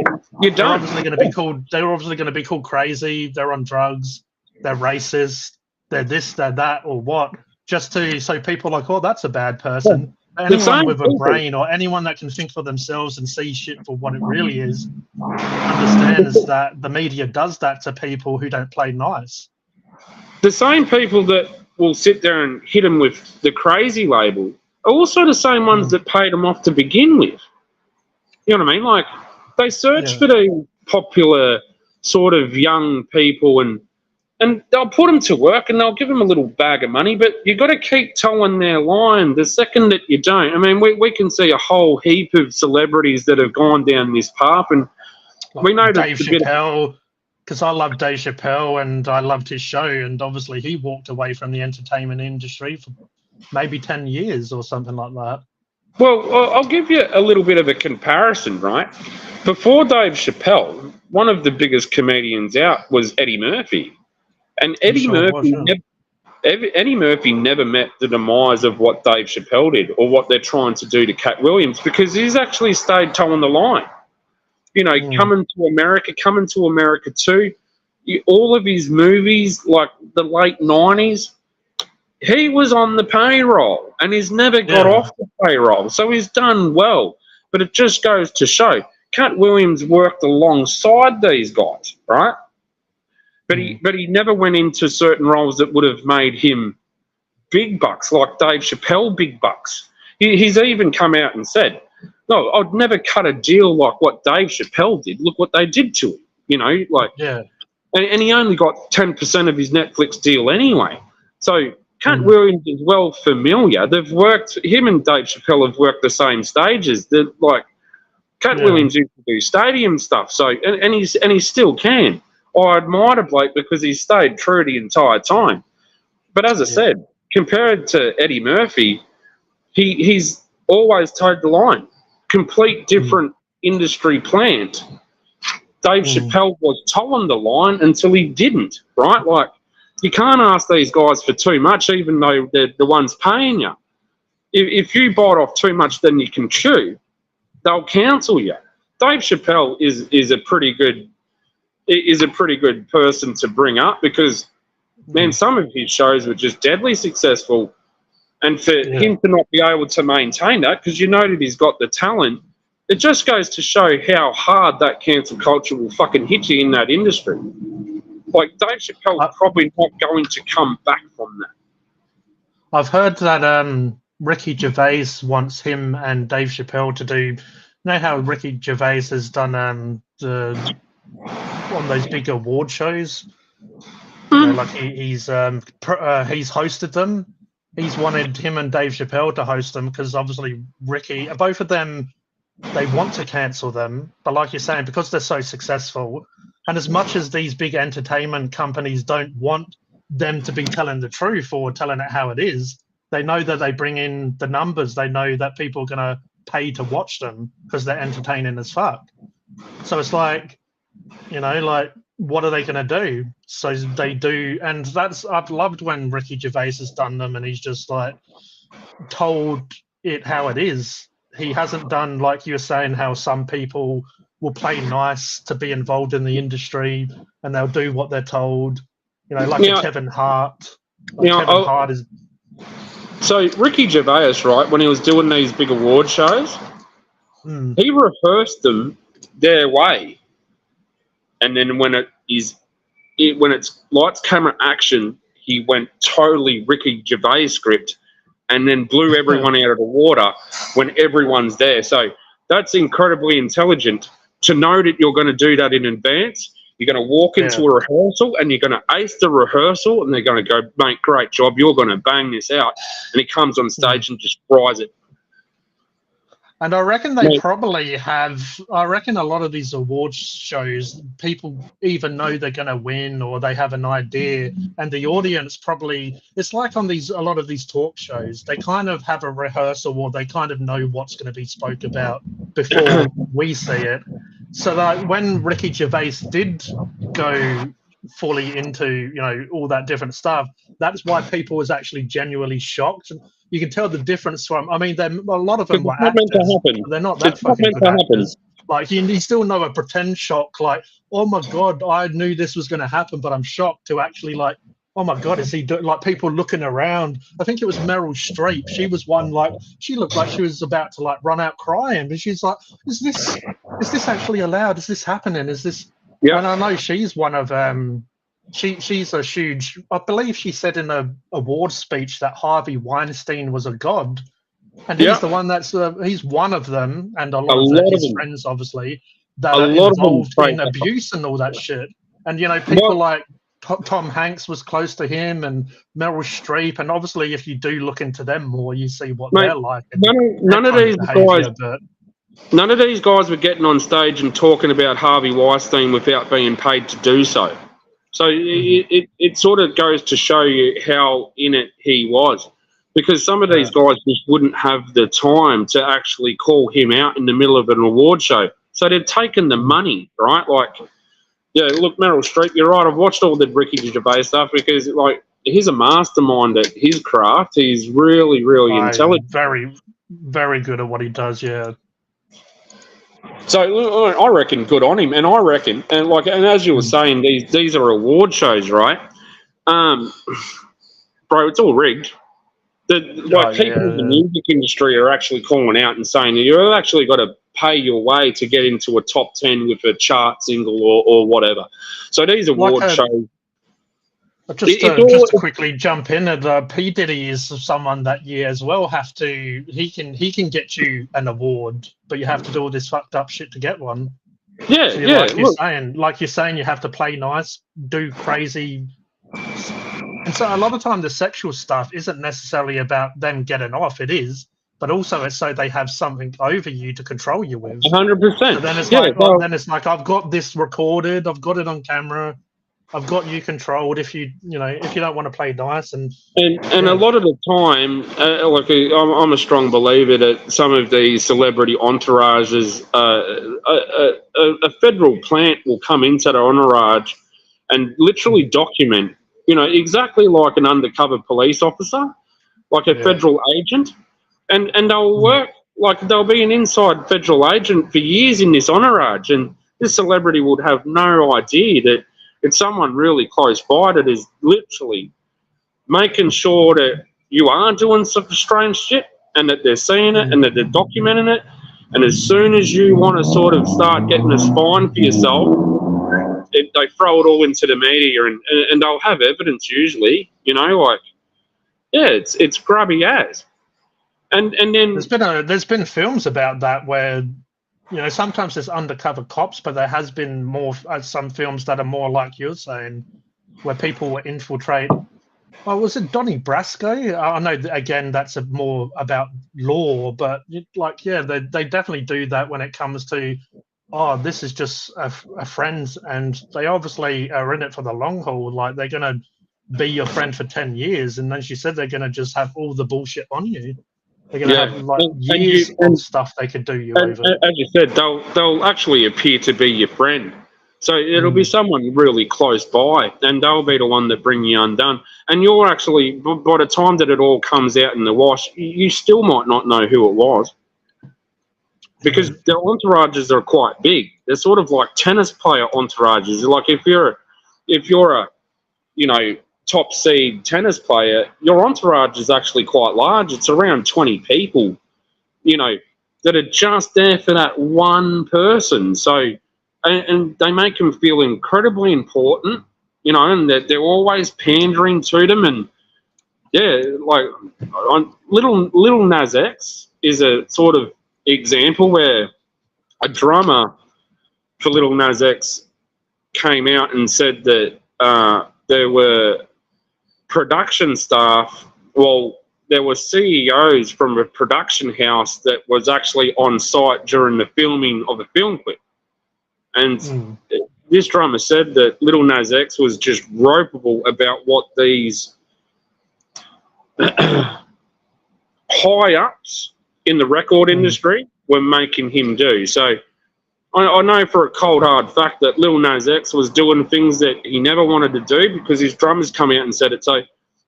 They're obviously going to be called crazy. They're on drugs. They're racist. They're this, they're that, or what? Just so people are like, oh, that's a bad person. Anyone with a brain or anyone that can think for themselves and see shit for what it really is understands that the media does that to people who don't play nice. The same people that will sit there and hit them with the crazy label are also the same ones that paid them off to begin with. You know what I mean? Like, they search for the popular sort of young people and they'll put them to work and they'll give them a little bag of money, but you've got to keep towing their line. The second that you don't, I mean, we can see a whole heap of celebrities that have gone down this path, and we know Dave Chappelle, because I love Dave Chappelle and I loved his show, and obviously he walked away from the entertainment industry for maybe 10 years or something like that. Well, I'll give you a little bit of a comparison, right? Before Dave Chappelle, one of the biggest comedians out was Eddie Murphy. And Eddie Murphy never met the demise of what Dave Chappelle did or what they're trying to do to Cat Williams, because he's actually stayed towing the line. You know, coming to America too. All of his movies, like the late 90s, he was on the payroll and he's never got off the payroll. So he's done well. But it just goes to show, Cat Williams worked alongside these guys, right? But he never went into certain roles that would have made him big bucks, like Dave Chappelle big bucks. He's even come out and said, no, I'd never cut a deal like what Dave Chappelle did. Look what they did to him, you know, like, and he only got 10% of his Netflix deal anyway. So Cat Williams is well familiar. Him and Dave Chappelle have worked the same stages. They're like, Cat Williams used to do stadium stuff, so and he still can. I admire Blake because he stayed true the entire time. But as I said, compared to Eddie Murphy, he's always towed the line. Complete different industry plant. Dave Chappelle was towing the line until he didn't, right? Like, you can't ask these guys for too much, even though they're the ones paying you. If you bite off too much than you can chew, they'll cancel you. Dave Chappelle is a pretty good person to bring up because, man, some of his shows were just deadly successful. And for him to not be able to maintain that, because you know that he's got the talent, it just goes to show how hard that cancel culture will fucking hit you in that industry. Like, Dave Chappelle's probably not going to come back from that. I've heard that Ricky Gervais wants him and Dave Chappelle to do, you know how Ricky Gervais has done on those big award shows? You know, like he's hosted them. He's wanted him and Dave Chappelle to host them because obviously Ricky, both of them, they want to cancel them. But like you're saying, because they're so successful, and as much as these big entertainment companies don't want them to be telling the truth or telling it how it is, they know that they bring in the numbers. They know that people are going to pay to watch them because they're entertaining as fuck. So it's like, you know, like, what are they going to do? So they do, and I've loved when Ricky Gervais has done them and he's just like told it how it is. He hasn't done, like you were saying, how some people will play nice to be involved in the industry and they'll do what they're told. You know, like Kevin Hart. Hart is. So Ricky Gervais, right, when he was doing these big award shows, He rehearsed them their way, and then when it's lights, camera, action, he went totally Ricky Gervais script, and then blew everyone out of the water when everyone's there. So that's incredibly intelligent to know that you're going to do that in advance. You're going to walk into a rehearsal and you're going to ace the rehearsal, and they're going to go, mate, great job. You're going to bang this out. And he comes on stage and just fries it. And I reckon they probably have, I reckon a lot of these awards shows, people either know they're going to win or they have an idea, and the audience probably, it's like on a lot of these talk shows, they kind of have a rehearsal or they kind of know what's going to be spoke about before we see it. So that when Ricky Gervais did go fully into, all that different stuff, that's why people was actually genuinely shocked. You can tell the difference from, a lot of them were actors, they're not that fucking good actors. Like, you still know a pretend shock, like, oh my God, I knew this was going to happen, but I'm shocked, to actually like, oh my God, is he doing, like, people looking around. I think it was Meryl Streep. She was one, like, she looked like she was about to like run out crying, but she's like, is this actually allowed? Is this happening? Is this, and I know she's one of, she's a huge, I believe she said in a award speech that Harvey Weinstein was a god, and he's the one that's he's one of them, and a lot of his friends obviously that are involved in abuse and all that shit. And people like Tom Hanks was close to him, and Meryl Streep, and obviously if you do look into them more, you see what they're like. None of these guys were getting on stage and talking about Harvey Weinstein without being paid to do so. So it sort of goes to show you how in it he was, because some of these guys just wouldn't have the time to actually call him out in the middle of an award show. So they've taken the money, right? Like, look, Meryl Streep, you're right. I've watched all the Ricky Gervais stuff because, like, he's a mastermind at his craft. He's really, really intelligent. Very, very good at what he does, yeah. So I reckon good on him, and I reckon, and as you were saying, these are award shows, right? Bro, it's all rigged. People in the music industry are actually calling out and saying that you've actually got to pay your way to get into a top 10 with a chart single or whatever. So these award shows. Just to quickly jump in, P. Diddy is someone that you as well have to. He can get you an award, but you have to do all this fucked up shit to get one. Yeah, so like you're saying, you have to play nice, do crazy, and so a lot of time the sexual stuff isn't necessarily about them getting off. It is, but also it's so they have something over you to control you with. 100%. So then it's like I've got this recorded, I've got it on camera. I've got you controlled if you don't want to play nice and a lot of the time, I'm a strong believer that some of these celebrity entourages, a federal plant will come into the entourage and literally document, exactly like an undercover police officer, like a federal agent, and they'll work like they'll be an inside federal agent for years in this entourage, and this celebrity would have no idea that it's someone really close by that is literally making sure that you are doing some strange shit and that they're seeing it and that they're documenting it. And as soon as you want to sort of start getting a spine for yourself, they throw it all into the media and they'll have evidence usually, it's grubby as. And then there's been films about that where sometimes there's undercover cops, but there has been more some films that are more like you're saying, where people will infiltrate. Oh, was it Donnie Brasco? I know, again, that's more about law, but they definitely do that when it comes to, this is just a friend, and they obviously are in it for the long haul. Like, they're going to be your friend for 10 years, and then she said they're going to just have all the bullshit on you. They're going to have years of stuff they could do you over. As you said, they'll actually appear to be your friend. So it'll be someone really close by, and they'll be the one that bring you undone. And you're actually, by the time that it all comes out in the wash, you still might not know who it was. Because the entourages are quite big. They're sort of like tennis player entourages. Like if you're a top seed tennis player, your entourage is actually quite large. It's around 20 people, that that are just there for that one person. So, and they make them feel incredibly important, you know, and that they're always pandering to them. And yeah, like Little Nas X is a sort of example where a drummer for Little Nas X came out and said that there were production staff, well, there were CEOs from a production house that was actually on site during the filming of a film clip. And this drummer said that Little Nas X was just ropeable about what these high-ups in the record industry were making him do. So I know for a cold, hard fact that Lil Nas X was doing things that he never wanted to do because his drummers come out and said it. So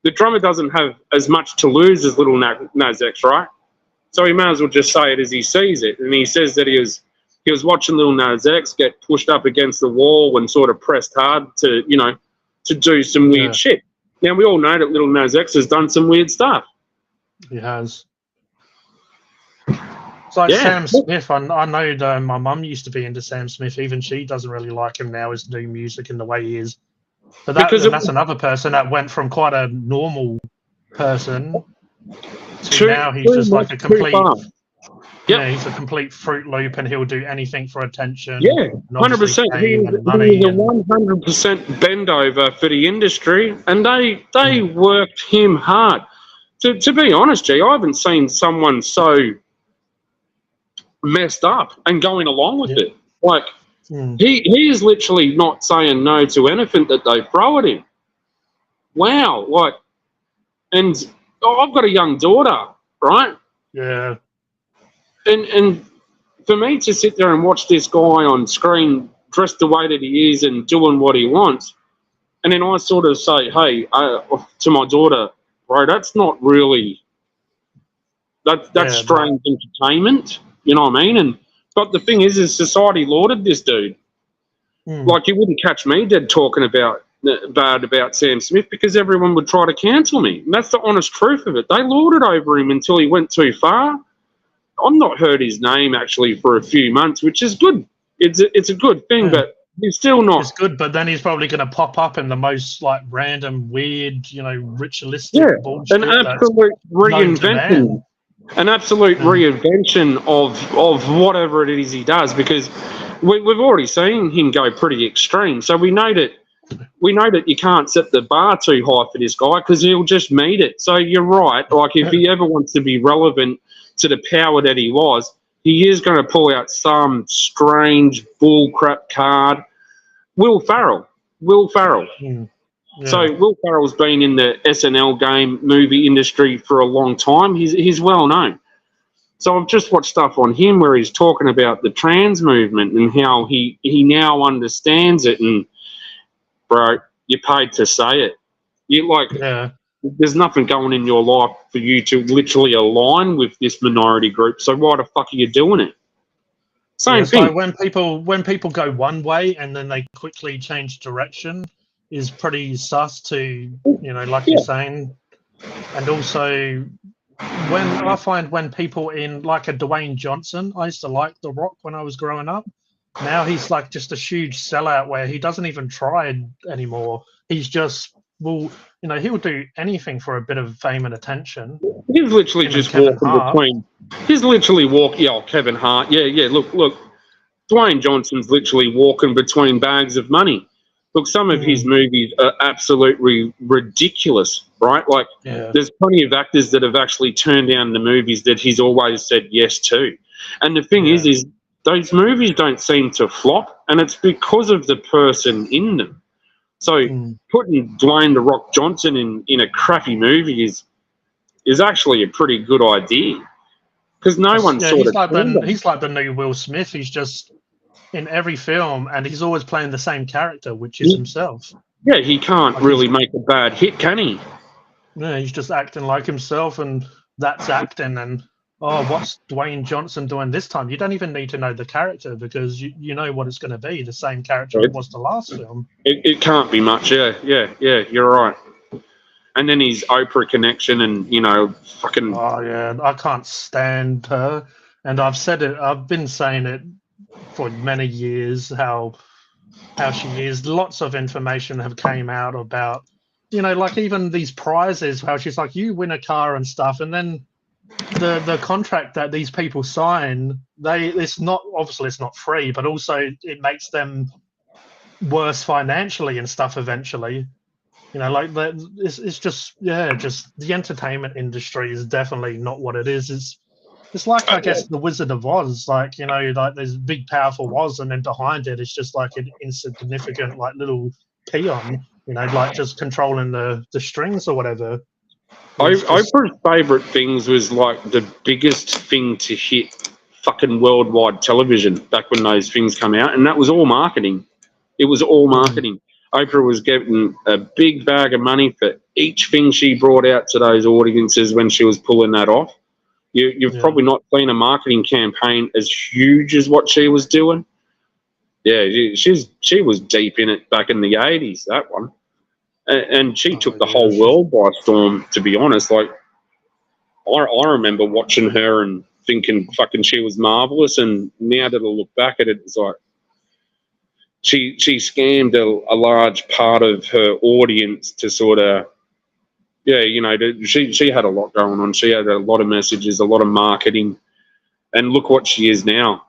the drummer doesn't have as much to lose as Lil Nas X, right? So he may as well just say it as he sees it. And he says that he was watching Lil Nas X get pushed up against the wall and sort of pressed hard to, you know, to do some weird shit. Now, we all know that Lil Nas X has done some weird stuff. He has. It's like Sam Smith. I know my mum used to be into Sam Smith. Even she doesn't really like him now, his new music and the way he is. But that's another person that went from quite a normal person to now he's just like a complete... Yeah, he's a complete Fruit Loop, and he'll do anything for attention. Yeah, 100%. He's a 100% bend over for the industry, and they worked him hard. To be honest, G, I haven't seen someone so messed up and going along with it. Like, he is literally not saying no to anything that they throw at him. Wow, like, and I've got a young daughter, right? Yeah. And for me to sit there and watch this guy on screen dressed the way that he is and doing what he wants, and then I sort of say, hey, to my daughter, bro, that's not really, that's strange entertainment, you know what I mean? But the thing is society lauded this dude. Like, you wouldn't catch me dead talking bad about Sam Smith because everyone would try to cancel me. And that's the honest truth of it. They lauded over him until he went too far. I've not heard his name actually for a few months, which is good. It's a good thing, but he's still not. It's good, but then he's probably going to pop up in the most like random, weird, you know, ritualistic bullshit. An absolute reinvention. An absolute reinvention of whatever it is he does, because we've already seen him go pretty extreme. So we know that you can't set the bar too high for this guy because he'll just meet it. So you're right. Like, if he ever wants to be relevant to the power that he was, he is going to pull out some strange bullcrap card. Will Ferrell. So Will Ferrell's been in the SNL game movie industry for a long time. He's well known. So I've just watched stuff on him where he's talking about the trans movement and how he now understands it. And bro, you're paid to say it. There's nothing going in your life for you to literally align with this minority group. So why the fuck are you doing it? Same thing. So when people go one way and then they quickly change direction is pretty sus to, you know, like you're saying. And also when people in like a Dwayne Johnson, I used to like The Rock when I was growing up. Now he's like just a huge sellout where he doesn't even try anymore. He's just, well, you know, he'll do anything for a bit of fame and attention. He's literally just walking between. He's literally walking. Yeah, Kevin Hart. Yeah. Look. Dwayne Johnson's literally walking between bags of money. Look, some of his movies are absolutely ridiculous, right? Like, there's plenty of actors that have actually turned down the movies that he's always said yes to. And the thing is those movies don't seem to flop, and it's because of the person in them. So putting Dwayne "The Rock" Johnson in a crappy movie is actually a pretty good idea, because no one he's like the new Will Smith. He's just in every film, and he's always playing the same character, which is himself. Yeah, he can't really make a bad hit, can he? No, he's just acting like himself, and that's acting. And what's Dwayne Johnson doing this time? You don't even need to know the character because you know what it's going to be, the same character it was the last film. It can't be much, yeah, you're right. And then his Oprah connection and, you know, fucking... Oh, yeah, I can't stand her. And I've said it. I've been saying it for many years. How she is. Lots of information have came out about, like even these prizes. How she's like, you win a car and stuff, and then the contract that these people sign, it's not free, but also it makes them worse financially and stuff eventually. Like that. It's just the entertainment industry is definitely not what it is. It's like, I guess, the Wizard of Oz. Like, like there's big powerful Oz, and then behind it it's just like an insignificant like little peon, like just controlling the strings or whatever. Oprah's favourite things was like the biggest thing to hit fucking worldwide television back when those things come out, and that was all marketing. It was all marketing. Oprah was getting a big bag of money for each thing she brought out to those audiences when she was pulling that off. You've probably not seen a marketing campaign as huge as what she was doing. Yeah, she was deep in it back in the 80s, that one. And she took the whole world by storm, to be honest. Like, I remember watching her and thinking fucking she was marvellous, and now that I look back at it, it's like, she scammed a large part of her audience to sort of, she had a lot going on. She had a lot of messages, a lot of marketing, and look what she is now.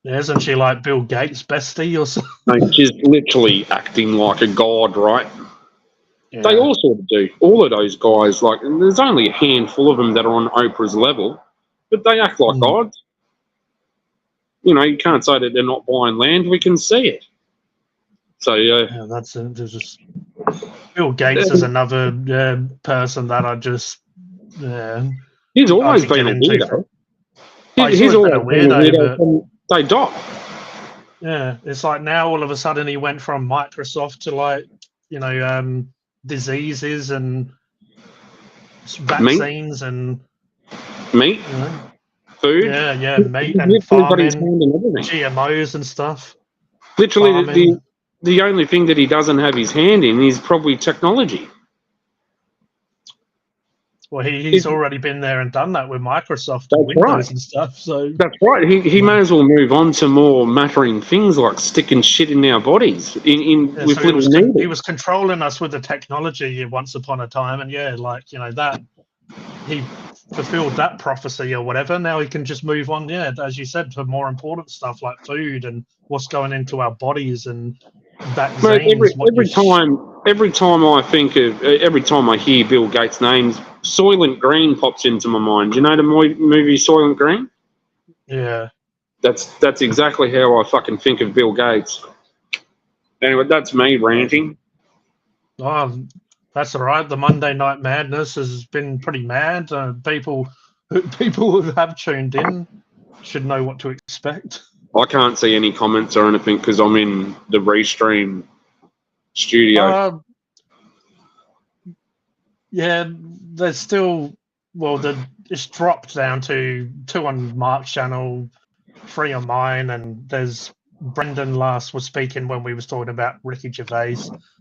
Yeah, isn't she like Bill Gates' bestie or something? Mate, she's literally acting like a god, right? Yeah. They all sort of do. All of those guys, like, there's only a handful of them that are on Oprah's level, but they act like gods. You can't say that they're not buying land. We can see it. So yeah, that's just Bill Gates is another person that I just he's always been a weirdo. He's always been a weirdo from day dot. Yeah, it's like now all of a sudden he went from Microsoft to like diseases and vaccines and meat. Food, meat and farming, GMOs and stuff. Literally, the only thing that he doesn't have his hand in is probably technology. Well, he's already been there and done that with Microsoft and Windows and stuff. So that's right. He may as well move on to more mattering things like sticking shit in our bodies with little needles. He was controlling us with the technology once upon a time, and that he fulfilled that prophecy or whatever. Now he can just move on, as you said, to more important stuff like food and what's going into our bodies and vaccines. Every time I hear Bill Gates' name, Soylent Green pops into my mind. Do you know the movie Soylent Green? Yeah. That's exactly how I fucking think of Bill Gates. Anyway, that's me ranting. Oh, that's all right. The Monday Night Madness has been pretty mad. People who have tuned in should know what to expect. I can't see any comments or anything because I'm in the Restream studio. There's still, it's dropped down to 2 on Mark's channel, 3 on mine, and there's Brendan last was speaking when we was talking about Ricky Gervais.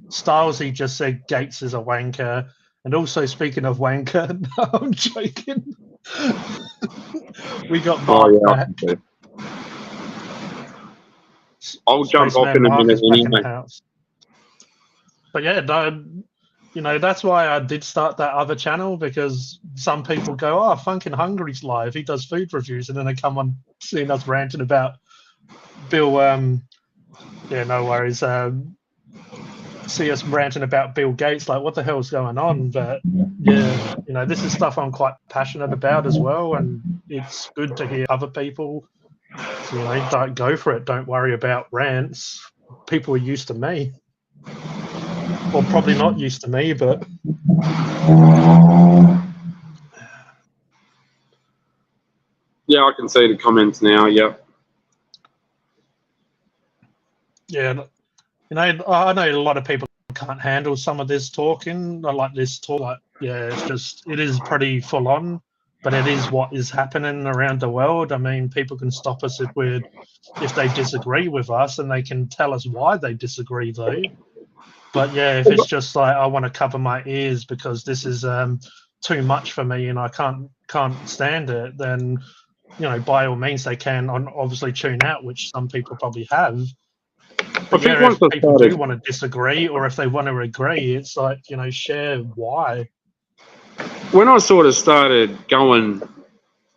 Stylesy just said Gates is a wanker. And also, speaking of wanker, no, I'm joking. We got Mark back. I'll jump off in a minute anyway. But that's why I did start that other channel, because some people go, oh, Funkin' Hungry's live. He does food reviews. And then they come on seeing us ranting about Bill, no worries. See us ranting about Bill Gates, like what the hell's going on? But this is stuff I'm quite passionate about as well, and it's good to hear other people. So, don't go for it. Don't worry about rants. People are used to me, or probably not used to me, but yeah, I can see the comments now. Yep. Yeah, I know a lot of people can't handle some of this talking. I like this talk. It is pretty full on, but it is what is happening around the world. I mean, people can stop us if they disagree with us, and they can tell us why they disagree, though. But if it's just like I want to cover my ears because this is too much for me and I can't stand it, then by all means they can obviously tune out, which some people probably have. But if people do want to disagree or if they want to agree, it's like, share why. When I sort of started going,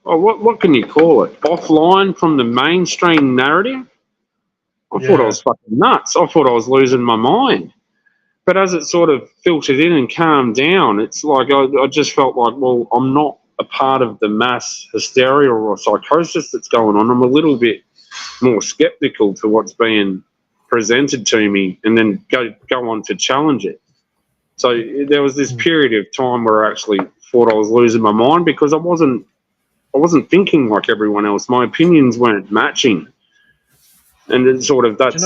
what can you call it? Offline from the mainstream narrative, I thought I was fucking nuts. I thought I was losing my mind. But as it sort of filtered in and calmed down, it's like I just felt like, well, I'm not a part of the mass hysteria or psychosis that's going on. I'm a little bit more skeptical to what's being presented to me and then go on to challenge it. So there was this period of time where I actually thought I was losing my mind because I wasn't thinking like everyone else. My opinions weren't matching. And it's sort of that's...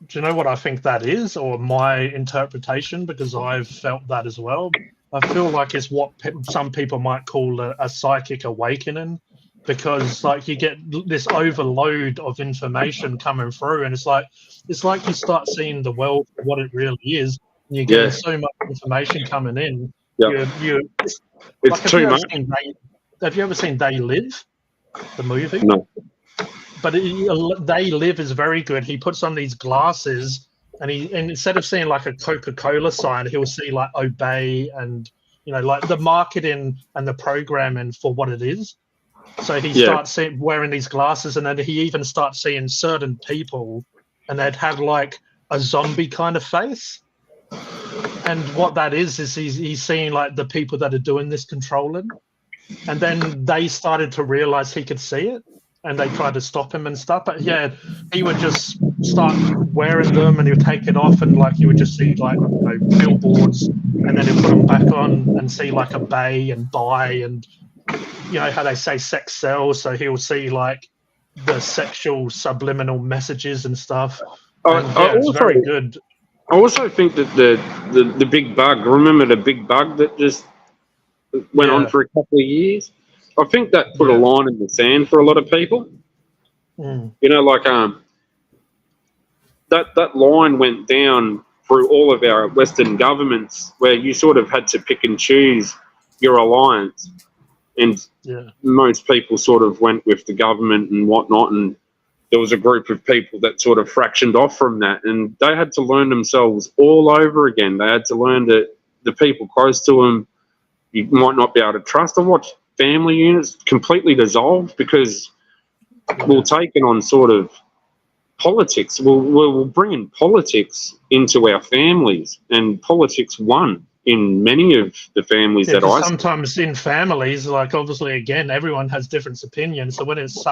Do you know what I think that is, or my interpretation? Because I've felt that as well. I feel like it's what some people might call a psychic awakening, because like you get this overload of information coming through, and it's like you start seeing the world for what it really is, and you're getting so much information coming in. Yeah. It's like, too much. Have you ever seen They Live, the movie? No. But They Live is very good. He puts on these glasses, and instead of seeing like a Coca-Cola sign, he'll see like Obey and like the marketing and the programming for what it is. So he starts wearing these glasses, and then he even starts seeing certain people, and they'd have like a zombie kind of face. And what that is he's seeing like the people that are doing this controlling, and then they started to realize he could see it. And they tried to stop him and stuff. But he would just start wearing them and he would take it off, and like you would just see like billboards, and then he'd put them back on and see like Obey and Buy, and how they say sex sells. So he'll see like the sexual subliminal messages and stuff. And, it's very good. I also think that the big bug, remember the big bug that just went on for a couple of years? I think that put a line in the sand for a lot of people. Like that line went down through all of our Western governments, where you sort of had to pick and choose your alliance, and most people sort of went with the government and whatnot, and there was a group of people that sort of fractioned off from that, and they had to learn themselves all over again. They had to learn that the people close to them you might not be able to trust. I watched family units completely dissolved because we're taking on sort of politics. We're bringing politics into our families, and politics won in many of the families that I... Sometimes in families, like obviously, again, everyone has different opinions. So when it's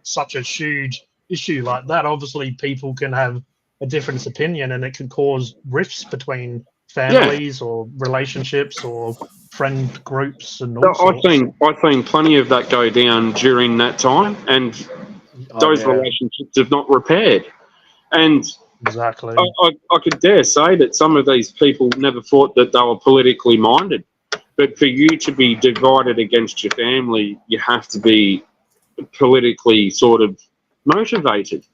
such a huge issue like that, obviously people can have a different opinion, and it can cause rifts between families or relationships or friend groups and all sorts. I've seen plenty of that go down during that time, and those relationships have not repaired. And exactly, I could dare say that some of these people never thought that they were politically minded. But for you to be divided against your family, you have to be politically sort of motivated.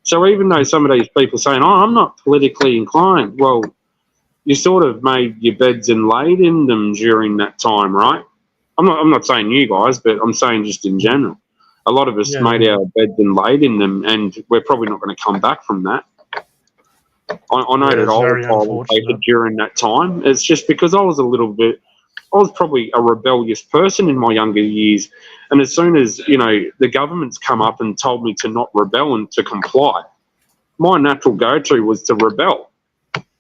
So even though some of these people saying, "Oh, I'm not politically inclined," well, you sort of made your beds and laid in them during that time, right? I'm not saying you guys, but I'm saying just in general. A lot of us made our beds and laid in them, and we're probably not going to come back from that. I know that I was during that time. It's just because I was probably a rebellious person in my younger years. And as soon as, the government's come up and told me to not rebel and to comply, my natural go-to was to rebel.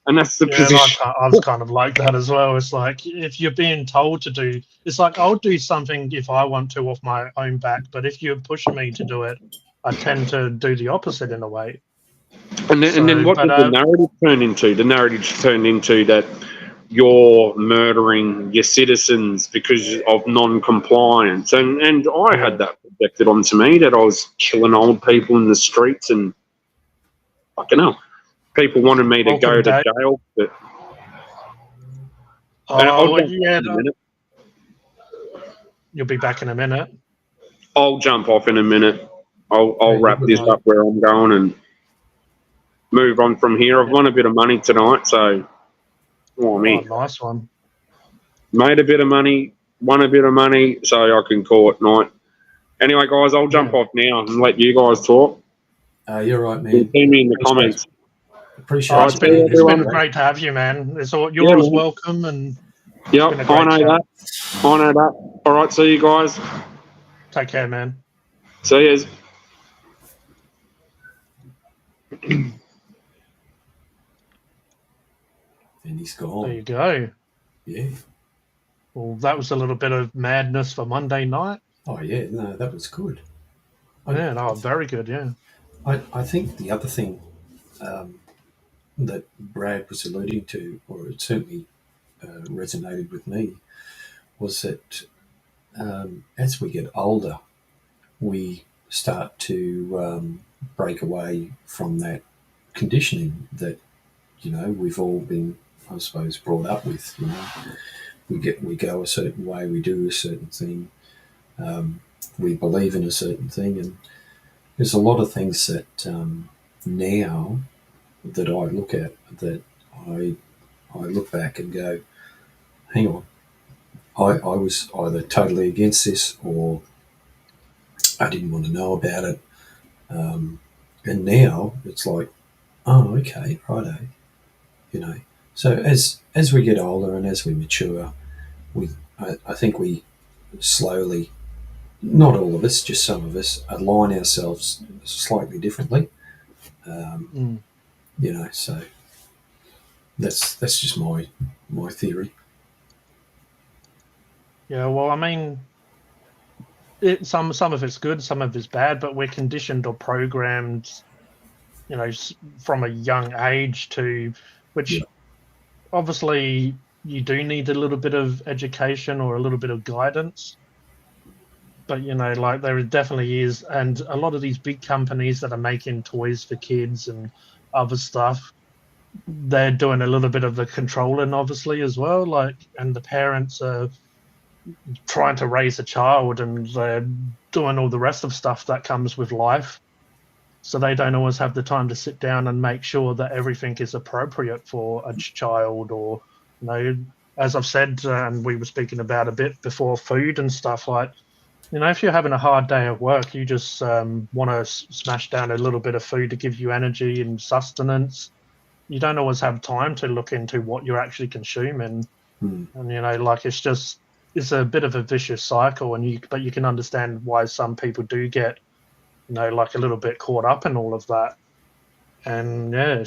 And that's the position. I was kind of like that as well. It's like, if you're being told to do, it's like, I'll do something if I want to off my own back. But if you're pushing me to do it, I tend to do the opposite in a way. And then what did the narrative turn into? The narrative turned into that you're murdering your citizens because of non-compliance. And I had that projected onto me, that I was killing old people in the streets, and fucking hell. People wanted me to go to jail, but you'll be back in a minute. I'll jump off in a minute. I'll wrap this up where I'm going and move on from here. I've won a bit of money tonight, so nice one. made a bit of money, won a bit of money, so I can call it night. Anyway, guys, I'll jump off now and let you guys talk. You're right, man. You see me in the comments. Appreciate Oh, it. it's been great to have you, man. You're always welcome, and yep, I know that. I know that. All right, see you guys. Take care, man. See yous. And he's gone. There you go. Yeah. Well, that was a little bit of madness for Monday night. Oh, yeah. No, that was good. Very good, yeah. I think the other thing that Brad was alluding to, or it certainly resonated with me, was that as we get older, we start to break away from that conditioning that, we've all been, I suppose, brought up with. We go a certain way, we do a certain thing, we believe in a certain thing, and there's a lot of things that now that I look at that I look back and go, hang on, I was either totally against this or I didn't want to know about it, and now it's like, oh, okay, righto, So as we get older and as we mature, I think we slowly, not all of us, just some of us, align ourselves slightly differently. So that's just my theory. Yeah, well, I mean, some of it's good, some of it's bad, but we're conditioned or programmed, from a young age to which obviously you do need a little bit of education or a little bit of guidance. But, there definitely is. And a lot of these big companies that are making toys for kids and other stuff, they're doing a little bit of the controlling, obviously, as well. And the parents are trying to raise a child and they're doing all the rest of stuff that comes with life. So they don't always have the time to sit down and make sure that everything is appropriate for a child or, as I've said, and we were speaking about a bit before, food and stuff if you're having a hard day at work, you just want to smash down a little bit of food to give you energy and sustenance. You don't always have time to look into what you're actually consuming. And, it's a bit of a vicious cycle, but you can understand why some people do get, a little bit caught up in all of that. And yeah,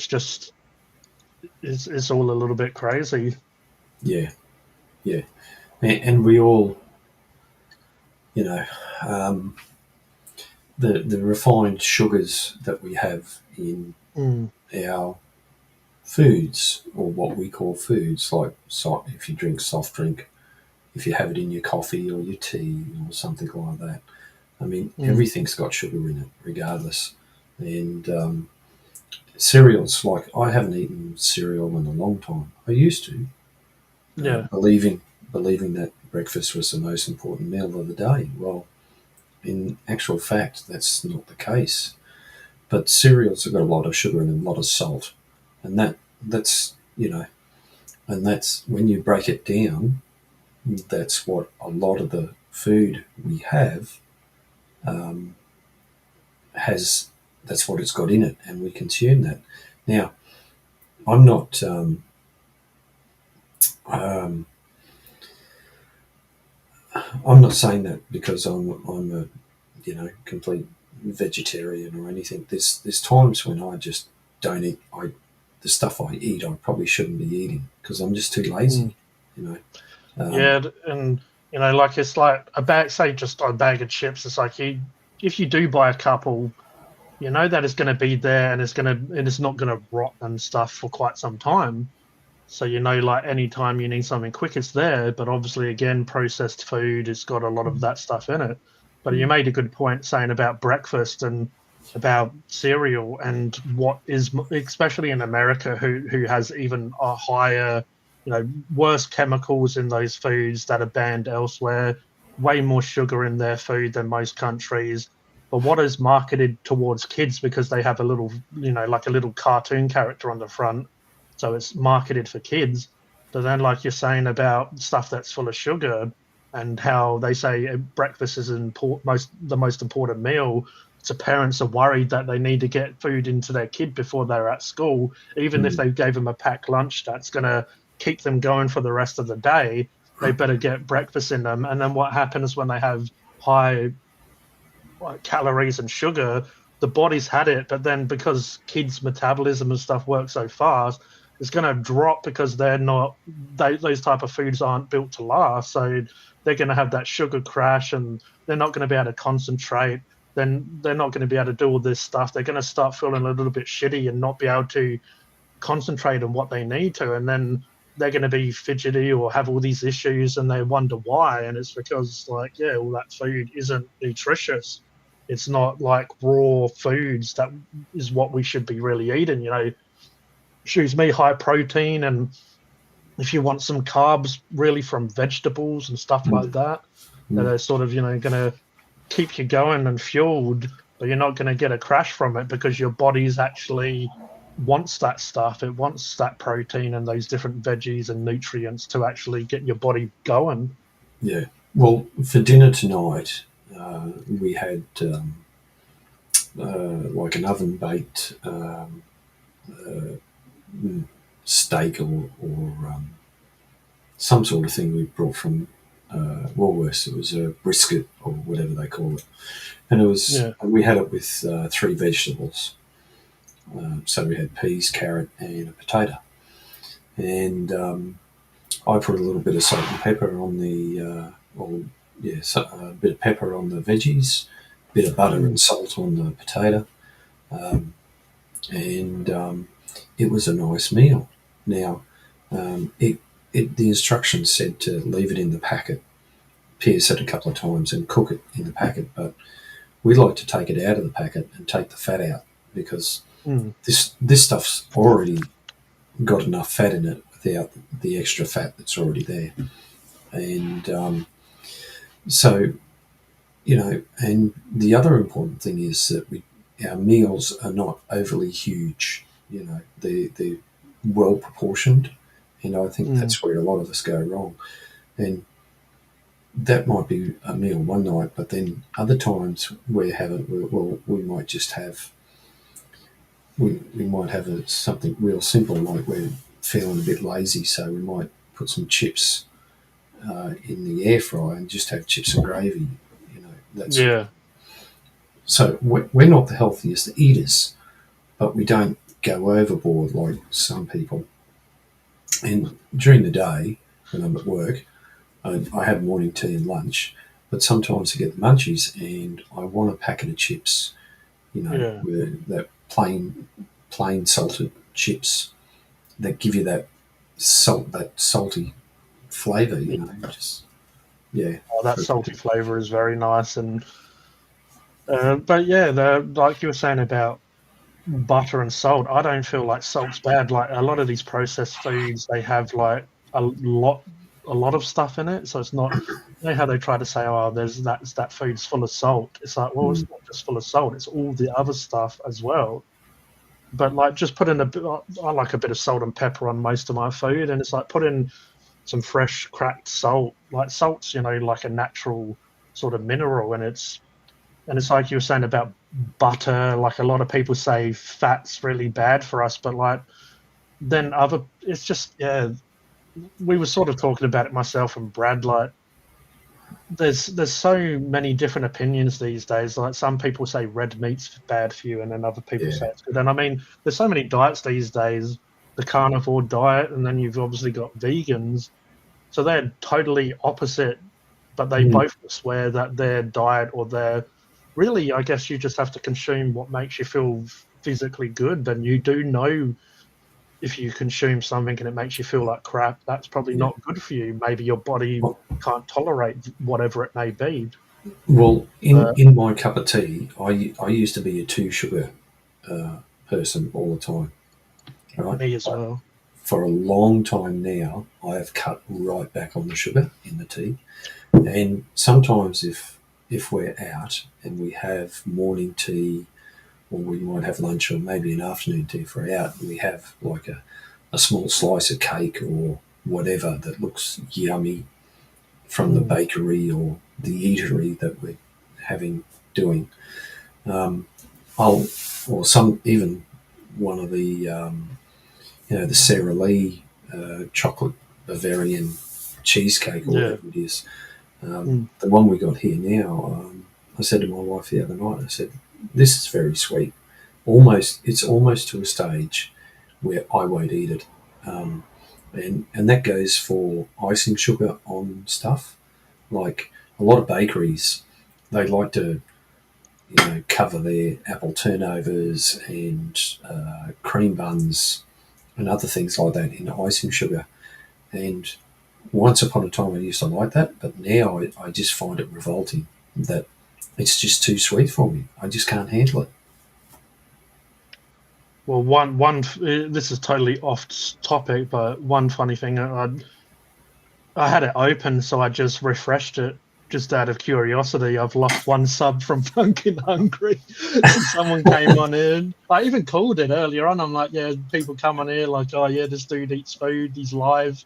it's all a little bit crazy. Yeah. And we all, the refined sugars that we have in our foods, or what we call foods, like if you drink soft drink, if you have it in your coffee or your tea or something like that. I mean, everything's got sugar in it, regardless. And cereals, like I haven't eaten cereal in a long time. I used to, believing that breakfast was the most important meal of the day. Well, in actual fact, that's not the case. But cereals have got a lot of sugar and a lot of salt, and that's when you break it down, that's what a lot of the food we have has. That's what it's got in it, and we consume that. Now, I'm not. I'm not saying that because I'm a complete vegetarian or anything. There's times when I just don't eat. The stuff I eat, I probably shouldn't be eating because I'm just too lazy. And it's like just a bag of chips. It's like if you do buy a couple, that it's going to be there and it's not going to rot and stuff for quite some time. So anytime you need something quick, it's there. But obviously, again, processed food, it's got a lot of that stuff in it. But you made a good point saying about breakfast and about cereal and what is, especially in America, who has even a higher, worse chemicals in those foods that are banned elsewhere, way more sugar in their food than most countries. But what is marketed towards kids because they have a little, like a little cartoon character on the front. So it's marketed for kids, But then, like you're saying about stuff that's full of sugar, and how they say breakfast is the most important meal. So parents are worried that they need to get food into their kid before they're at school, even if they gave them a packed lunch that's going to keep them going for the rest of the day. They better get breakfast in them. And then what happens when they have high calories and sugar? The body's had it, but then because kids' metabolism and stuff work so fast, it's going to drop because those type of foods aren't built to last. So they're going to have that sugar crash, and they're not going to be able to concentrate. Then they're not going to be able to do all this stuff. They're going to start feeling a little bit shitty and not be able to concentrate on what they need to. And then they're going to be fidgety or have all these issues, and they wonder why. And it's because, all that food isn't nutritious. It's not like raw foods that is what we should be really eating. Excuse me, high protein, and if you want some carbs, really from vegetables and stuff like that, that are sort of going to keep you going and fueled, but you're not going to get a crash from it because your body's actually wants that stuff. It wants that protein and those different veggies and nutrients to actually get your body going. Yeah. Well, for dinner tonight, we had like an oven baked steak or some sort of thing we brought from Woolworths. It was a brisket or whatever they call it, and it was we had it with 3 vegetables. So we had peas, carrot, and a potato, and I put a little bit of salt and pepper on a bit of pepper on the veggies, a bit of butter and salt on the potato, and it was a nice meal. Now, the instructions said to leave it in the packet, pierce it a couple of times and cook it in the packet, but we like to take it out of the packet and take the fat out because this stuff's already got enough fat in it without the extra fat that's already there. And so, and the other important thing is that our meals are not overly huge. They're well proportioned, and I think that's where a lot of us go wrong. And that might be a meal one night, but then other times we might just have something real simple, like we're feeling a bit lazy, so we might put some chips in the air fryer and just have chips and gravy. So we're not the healthiest eaters, but we don't go overboard like some people. And during the day, when I'm at work, I have morning tea and lunch, but sometimes I get the munchies and I want a packet of chips, with that plain salted chips that give you that salty flavour, Oh, that salty flavour is very nice. And but like you were saying about butter and salt, I don't feel like salt's bad. Like a lot of these processed foods, they have like a lot of stuff in it, so it's not how they try to say, there's that food's full of salt. It's like, well, it's not just full of salt, it's all the other stuff as well. But like just put in I like a bit of salt and pepper on most of my food, and it's like put in some fresh cracked salt. Like salt's like a natural sort of mineral, and it's like you were saying about butter. Like a lot of people say fat's really bad for us, but like then it's just we were sort of talking about it, myself and Brad, like there's so many different opinions these days. Like some people say red meat's bad for you, and then other people say it's good. And I mean, there's so many diets these days, the carnivore diet, and then you've obviously got vegans. So they're totally opposite, but they both swear that their diet or their really, I guess you just have to consume what makes you feel physically good. And you do know if you consume something and it makes you feel like crap, that's probably not good for you. Maybe your body can't tolerate whatever it may be. Well, in my cup of tea, I used to be a 2 sugar person all the time. Right? Me as well. For a long time now, I have cut right back on the sugar in the tea. And sometimes if we're out and we have morning tea, or we might have lunch or maybe an afternoon tea for out, we have like a small slice of cake or whatever that looks yummy from the bakery or the eatery that we're doing. Even one of the the Sara Lee chocolate Bavarian cheesecake or whatever it is. The one we got here now, I said to my wife the other night, I said, this is very sweet. It's almost to a stage where I won't eat it. And that goes for icing sugar on stuff. Like a lot of bakeries, they like to cover their apple turnovers and cream buns and other things like that in icing sugar. And once upon a time I used to like that, but now I just find it revolting that it's just too sweet for me. I just can't handle it. Well, this is totally off topic, but one funny thing, I had it open, so I just refreshed it just out of curiosity. I've lost one sub from Funkin' Hungry. Someone came on in. I even called it earlier on. I'm like, yeah, people come on here like, oh yeah, this dude eats food, he's live.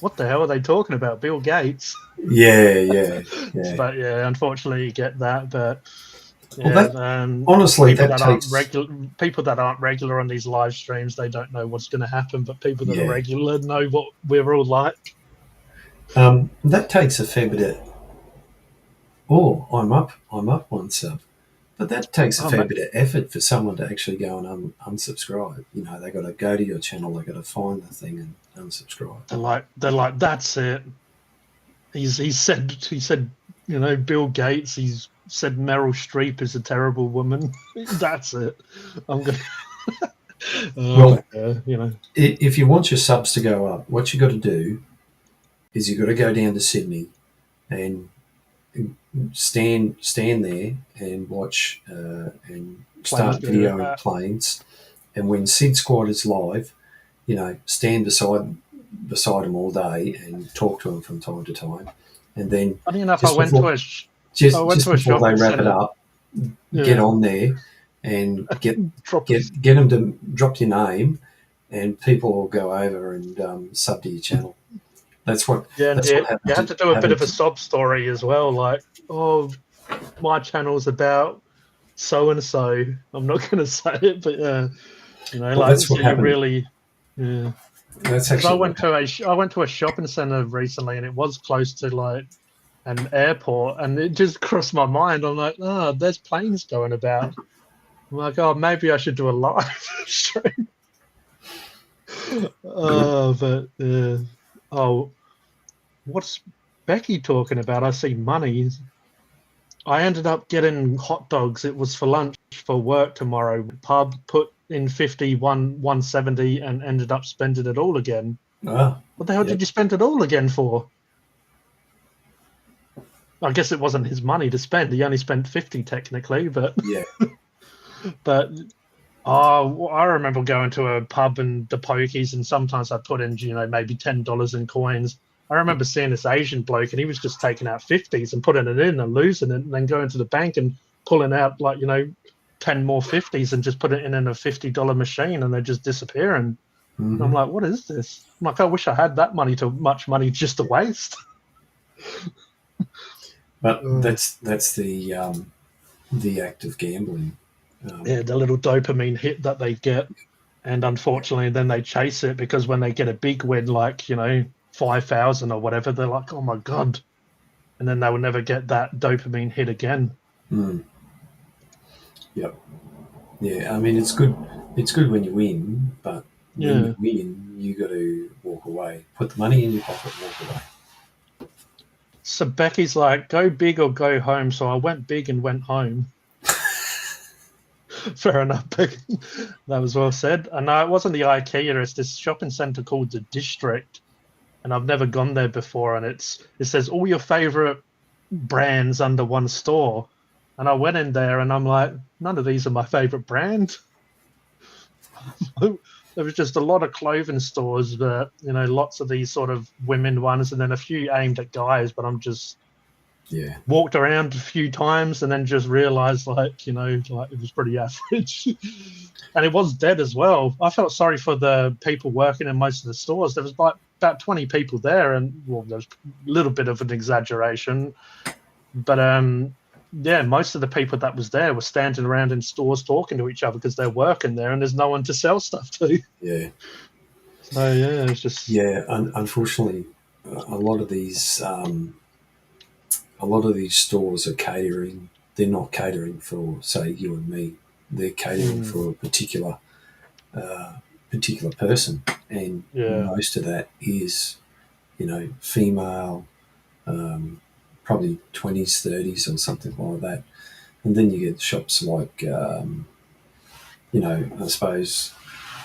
What the hell are they talking about? Bill Gates? Yeah. But yeah, unfortunately, you get that. But yeah, honestly, people that aren't regular on these live streams, they don't know what's going to happen. But people that are regular know what we're all like. That takes a fair bit of. Oh, I'm up one sub. But that takes a fair bit of effort for someone to actually go and unsubscribe. They got to go to your channel, they got to find the thing and unsubscribe. They're like, that's it. He said, Bill Gates. He's said Meryl Streep is a terrible woman. That's it. I'm gonna. If you want your subs to go up, what you got to do is you got to go down to Sydney and stand there and watch and start videoing planes. And when Sid Squad is live, stand beside him all day and talk to him from time to time. And then, funny enough, I went to a shop. Before they wrap it up, get on there and get them to drop your name, and people will go over and sub to your channel. That's what. Yeah, you have to do a bit of a sob story as well. Like, oh, my channel's about so and so. I'm not going to say it, but that's what happened. Really, yeah. That's actually. I went to a shopping center recently, and it was close to like an airport, and it just crossed my mind. I'm like, oh, there's planes going about. I'm like, oh, maybe I should do a live stream. What's Becky talking about? I see money. I ended up getting hot dogs. It was for lunch for work tomorrow. Pub put in 50, 170, and ended up spending it all again. What the hell did you spend it all again for? I guess it wasn't his money to spend. He only spent 50 technically, but yeah. But I remember going to a pub and the pokies, and sometimes I put in, maybe $10 in coins. I remember seeing this Asian bloke, and he was just taking out 50s and putting it in and losing it, and then going to the bank and pulling out 10 more 50s and just put it in a $50 machine, and they're just disappearing. Mm-hmm. And I'm like, what is this? I'm like, I wish I had that much money just to waste. But that's the act of gambling. The little dopamine hit that they get, and unfortunately then they chase it, because when they get a big win, 5,000 or whatever, they're like, oh my god, and then they will never get that dopamine hit again. Yep. Yeah, I mean, it's good when you win, but when you win, you got to walk away, put the money in your pocket, walk away. So Becky's like, go big or go home. So I went big and went home. Fair enough, Becky. That was well said. And no, it wasn't the IKEA. It's this shopping centre called the District, and I've never gone there before. And it says all your favourite brands under one store. And I went in there, and I'm like, none of these are my favourite brand. There was just a lot of clothing stores, but lots of these sort of women ones, and then a few aimed at guys. But I'm just walked around a few times, and then just realised it was pretty average, and it was dead as well. I felt sorry for the people working in most of the stores. There was about 20 people there, and well, there's a little bit of an exaggeration, but yeah, most of the people that was there were standing around in stores talking to each other because they're working there, and there's no one to sell stuff to. Yeah. So yeah, it's just Unfortunately, a lot of these stores are catering. They're not catering for, say, you and me. They're catering for a particular person, and most of that is, female, probably 20s, 30s, or something like that. And then you get shops like, I suppose,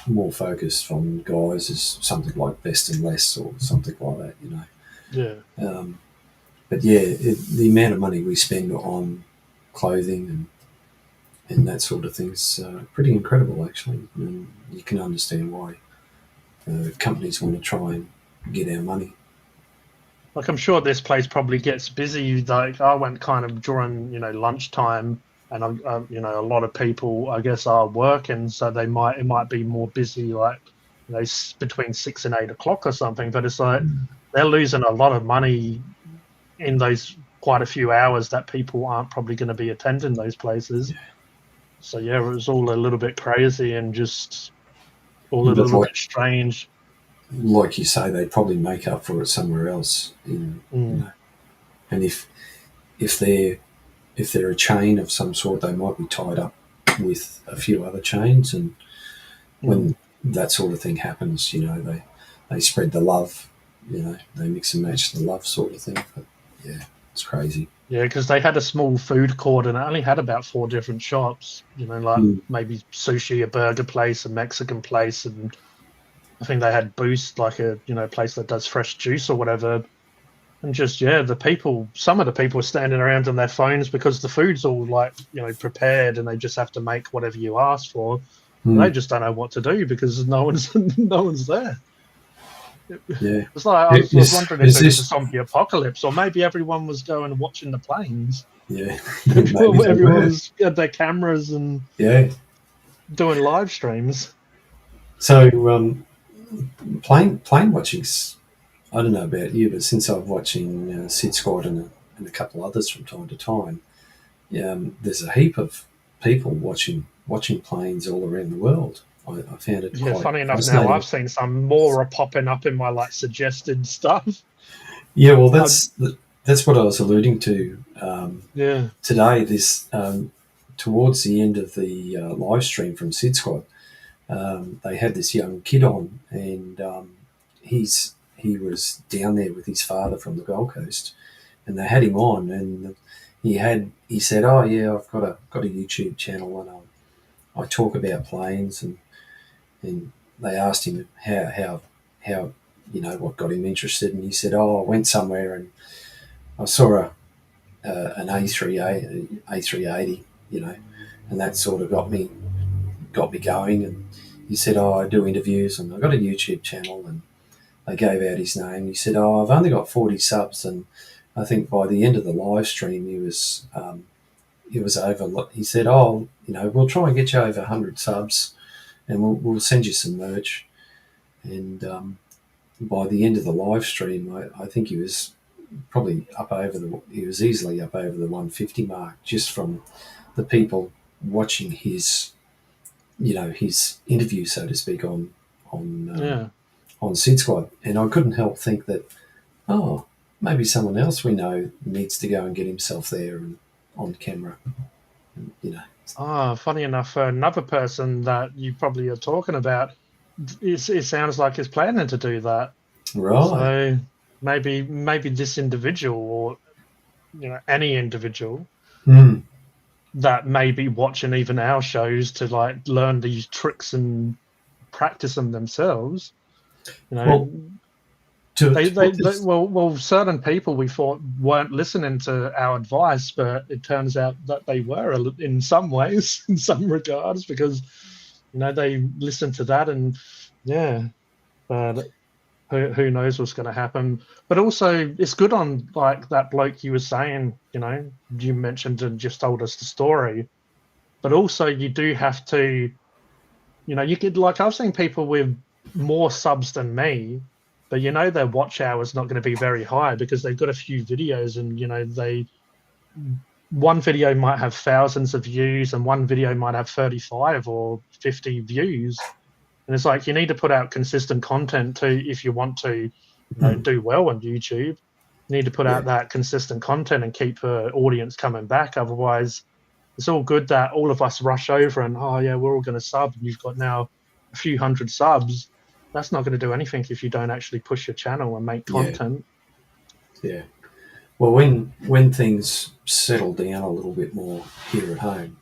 more focused on guys is something like Best and Less or something like that, Yeah. But yeah, the amount of money we spend on clothing and that sort of thing's pretty incredible, actually. And you can understand why companies want to try and get our money. Like, I'm sure this place probably gets busy. Like, I went kind of during, lunchtime, and a lot of people, I guess, are working, so it might be more busy, like, between 6 and 8 o'clock or something. But it's like they're losing a lot of money in those quite a few hours that people aren't probably going to be attending those places. Yeah. So yeah, it was all a little bit crazy and just all a little bit strange. Like you say, they probably make up for it somewhere else. And if they're a chain of some sort, they might be tied up with a few other chains, and when that sort of thing happens, they spread the love. They mix and match the love sort of thing. But yeah, it's crazy. Yeah, because they had a small food court and it only had about 4 different shops. Like maybe sushi, a burger place, a Mexican place, and I think they had Boost, like a place that does fresh juice or whatever. And just some of the people were standing around on their phones because the food's all like prepared, and they just have to make whatever you ask for. And they just don't know what to do because no one's there. Yeah, it's like I was wondering if it was a zombie apocalypse, or maybe everyone was going and watching the planes. Yeah, everyone was had their cameras and doing live streams. So plane watching's, I don't know about you, but since I'm watching Sid Squad and a couple others from time to time, there's a heap of people watching planes all around the world. I found it quite funny enough. Now I've seen some more are popping up in my suggested stuff. Yeah, well, that's what I was alluding to. Today, this towards the end of the live stream from Sid Squad, they had this young kid on, and he was down there with his father from the Gold Coast, and they had him on, and he said, "Oh yeah, I've got a YouTube channel, and I talk about planes," and they asked him how what got him interested, and he said, "Oh, I went somewhere and I saw an A380, and that sort of got me going." And he said, "Oh, I do interviews and I got a YouTube channel," and they gave out his name. He said, "Oh, I've only got 40 subs," and I think by the end of the live stream, he was over. He said, "Oh, we'll try and get you over 100 subs, and we'll send you some merch." And by the end of the live stream, I think he was probably he was easily up over the 150 mark, just from the people watching his interview, so to speak, on Sid Squad. And I couldn't help think that, oh, maybe someone else we know needs to go and get himself there and on camera. Funny enough, another person that you probably are talking about, it sounds like is planning to do that. Right. So maybe this individual, or any individual that may be watching even our shows to learn these tricks and practice them themselves. Certain people we thought weren't listening to our advice, but it turns out that they were in some ways, in some regards, because they listened to that, and but who knows what's going to happen. But also, it's good on that bloke you were saying. You mentioned and just told us the story, but also you do have to, you could I've seen people with more subs than me but their watch hour is not going to be very high because they've got a few videos, and one video might have thousands of views and one video might have 35 or 50 views. And it's like, you need to put out consistent content too if you want to do well on YouTube. You need to put out that consistent content and keep the audience coming back. Otherwise, it's all good that all of us rush over and, oh yeah, we're all going to sub. You've got now a few hundred subs. That's not going to do anything if you don't actually push your channel and make content. Yeah. Well, when things settle down a little bit more here at home,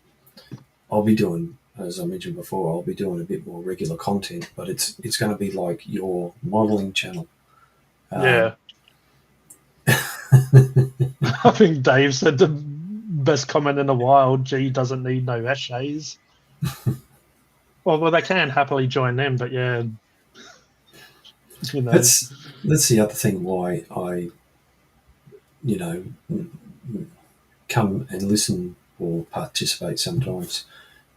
I'll be doing, as I mentioned before, I'll be doing a bit more regular content, but it's going to be like your modelling channel. I think Dave said the best comment in a while, G doesn't need no essays. well, they can happily join them, but yeah. That's the other thing why I come and listen or participate sometimes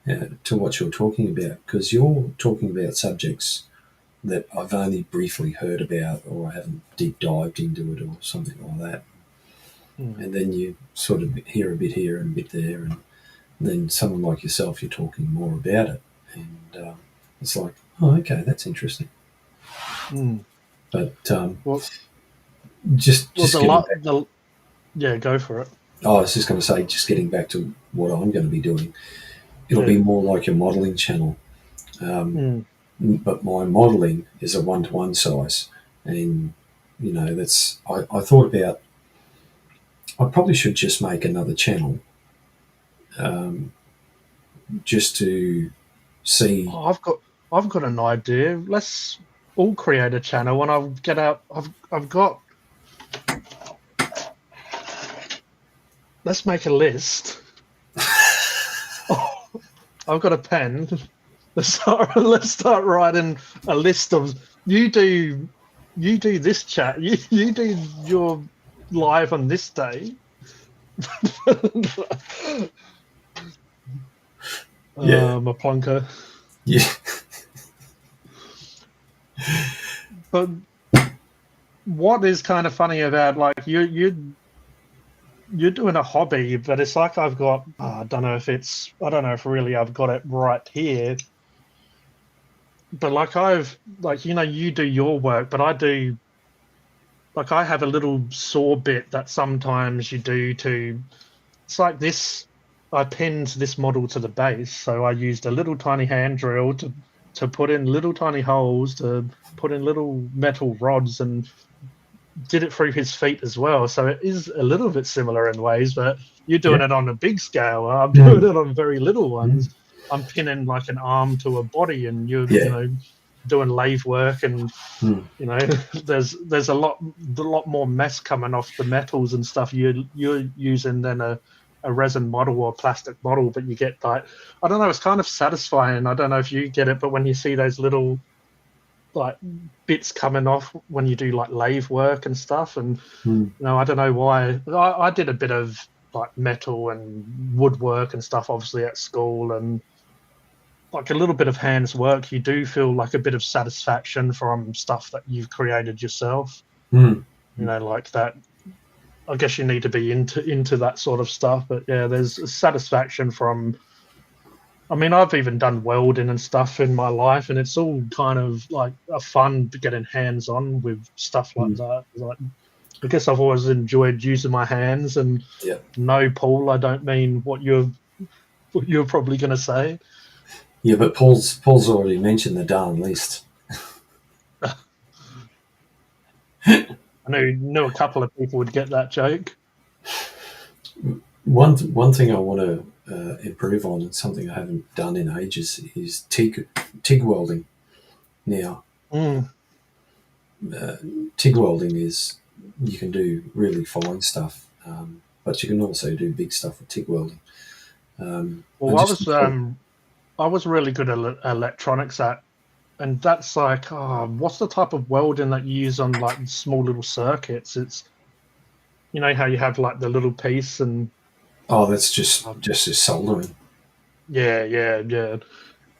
to what you're talking about, because you're talking about subjects that I've only briefly heard about, or I haven't deep dived into it or something like that. And then you sort of hear a bit here and a bit there, and then someone like yourself, you're talking more about it, and it's like, oh, okay, that's interesting. But go for it. I was just going to say, just getting back to what I'm going to be doing, it'll be more like your modelling channel. But my modelling is a 1-to-1 size, and that's I thought about. I probably should just make another channel, just to see. Oh, I've got an idea. Let's all create a channel, and I'll get out. I've got. Let's make a list. I've got a pen. Let's start writing a list of you do this chat. You do your live on this day. My plunker. Yeah. But what is kind of funny about you're doing a hobby, but it's like I've got I don't know if really I've got it right here. But you do your work, but I do. Like I have a little saw bit that sometimes you do to. It's like this. I pinned this model to the base, so I used a little tiny hand drill to put in little tiny holes, to put in little metal rods, and did it through his feet as well. So it is a little bit similar in ways, but you're doing it on a big scale. I'm doing it on very little ones. I'm pinning like an arm to a body, and you're doing lathe work, and there's a lot more mess coming off the metals and stuff you're using than a resin model or plastic model. But you get I don't know, it's kind of satisfying. I don't know if you get it, but when you see those little bits coming off when you do lathe work and stuff, and I don't know why. I did a bit of metal and woodwork and stuff obviously at school, and a little bit of hands work, you do feel a bit of satisfaction from stuff that you've created yourself. Like that. I guess you need to be into that sort of stuff, but yeah, there's a satisfaction from. I mean, I've even done welding and stuff in my life, and it's all kind of a fun getting hands on with stuff like that. I guess I've always enjoyed using my hands, and no, Paul, I don't mean what you're probably going to say. Yeah, but Paul's already mentioned the darn list. I knew a couple of people would get that joke. One thing I want to improve on, and something I haven't done in ages, is TIG welding. Now, TIG welding is, you can do really fine stuff, but you can also do big stuff with TIG welding. I was really good at electronics and that's what's the type of welding that you use on small little circuits? It's how you have the little piece and that's just soldering. Yeah.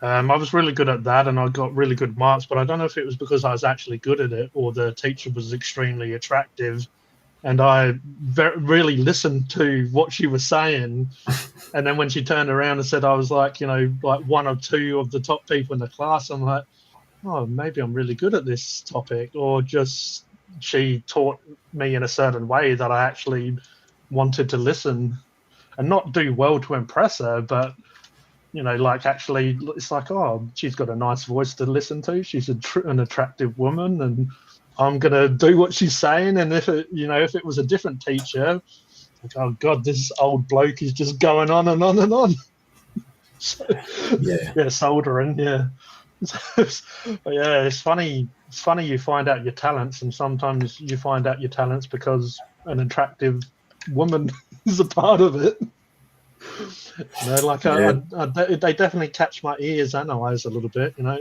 I was really good at that, and I got really good marks. But I don't know if it was because I was actually good at it, or the teacher was extremely attractive, and I really listened to what she was saying. And then when she turned around and said I was like, like one or two of the top people in the class, I'm like, oh, maybe I'm really good at this topic, or just she taught me in a certain way that I actually wanted to listen and not do well to impress her, but like actually, it's like, oh, she's got a nice voice to listen to. She's an attractive woman, and I'm gonna do what she's saying. And if it was a different teacher, like, oh god, this old bloke is just going on and on and on. So, yeah, soldering, yeah. But yeah, it's funny. It's funny you find out your talents, and sometimes you find out your talents because an attractive woman is a part of it. They definitely catch my ears and eyes a little bit. Like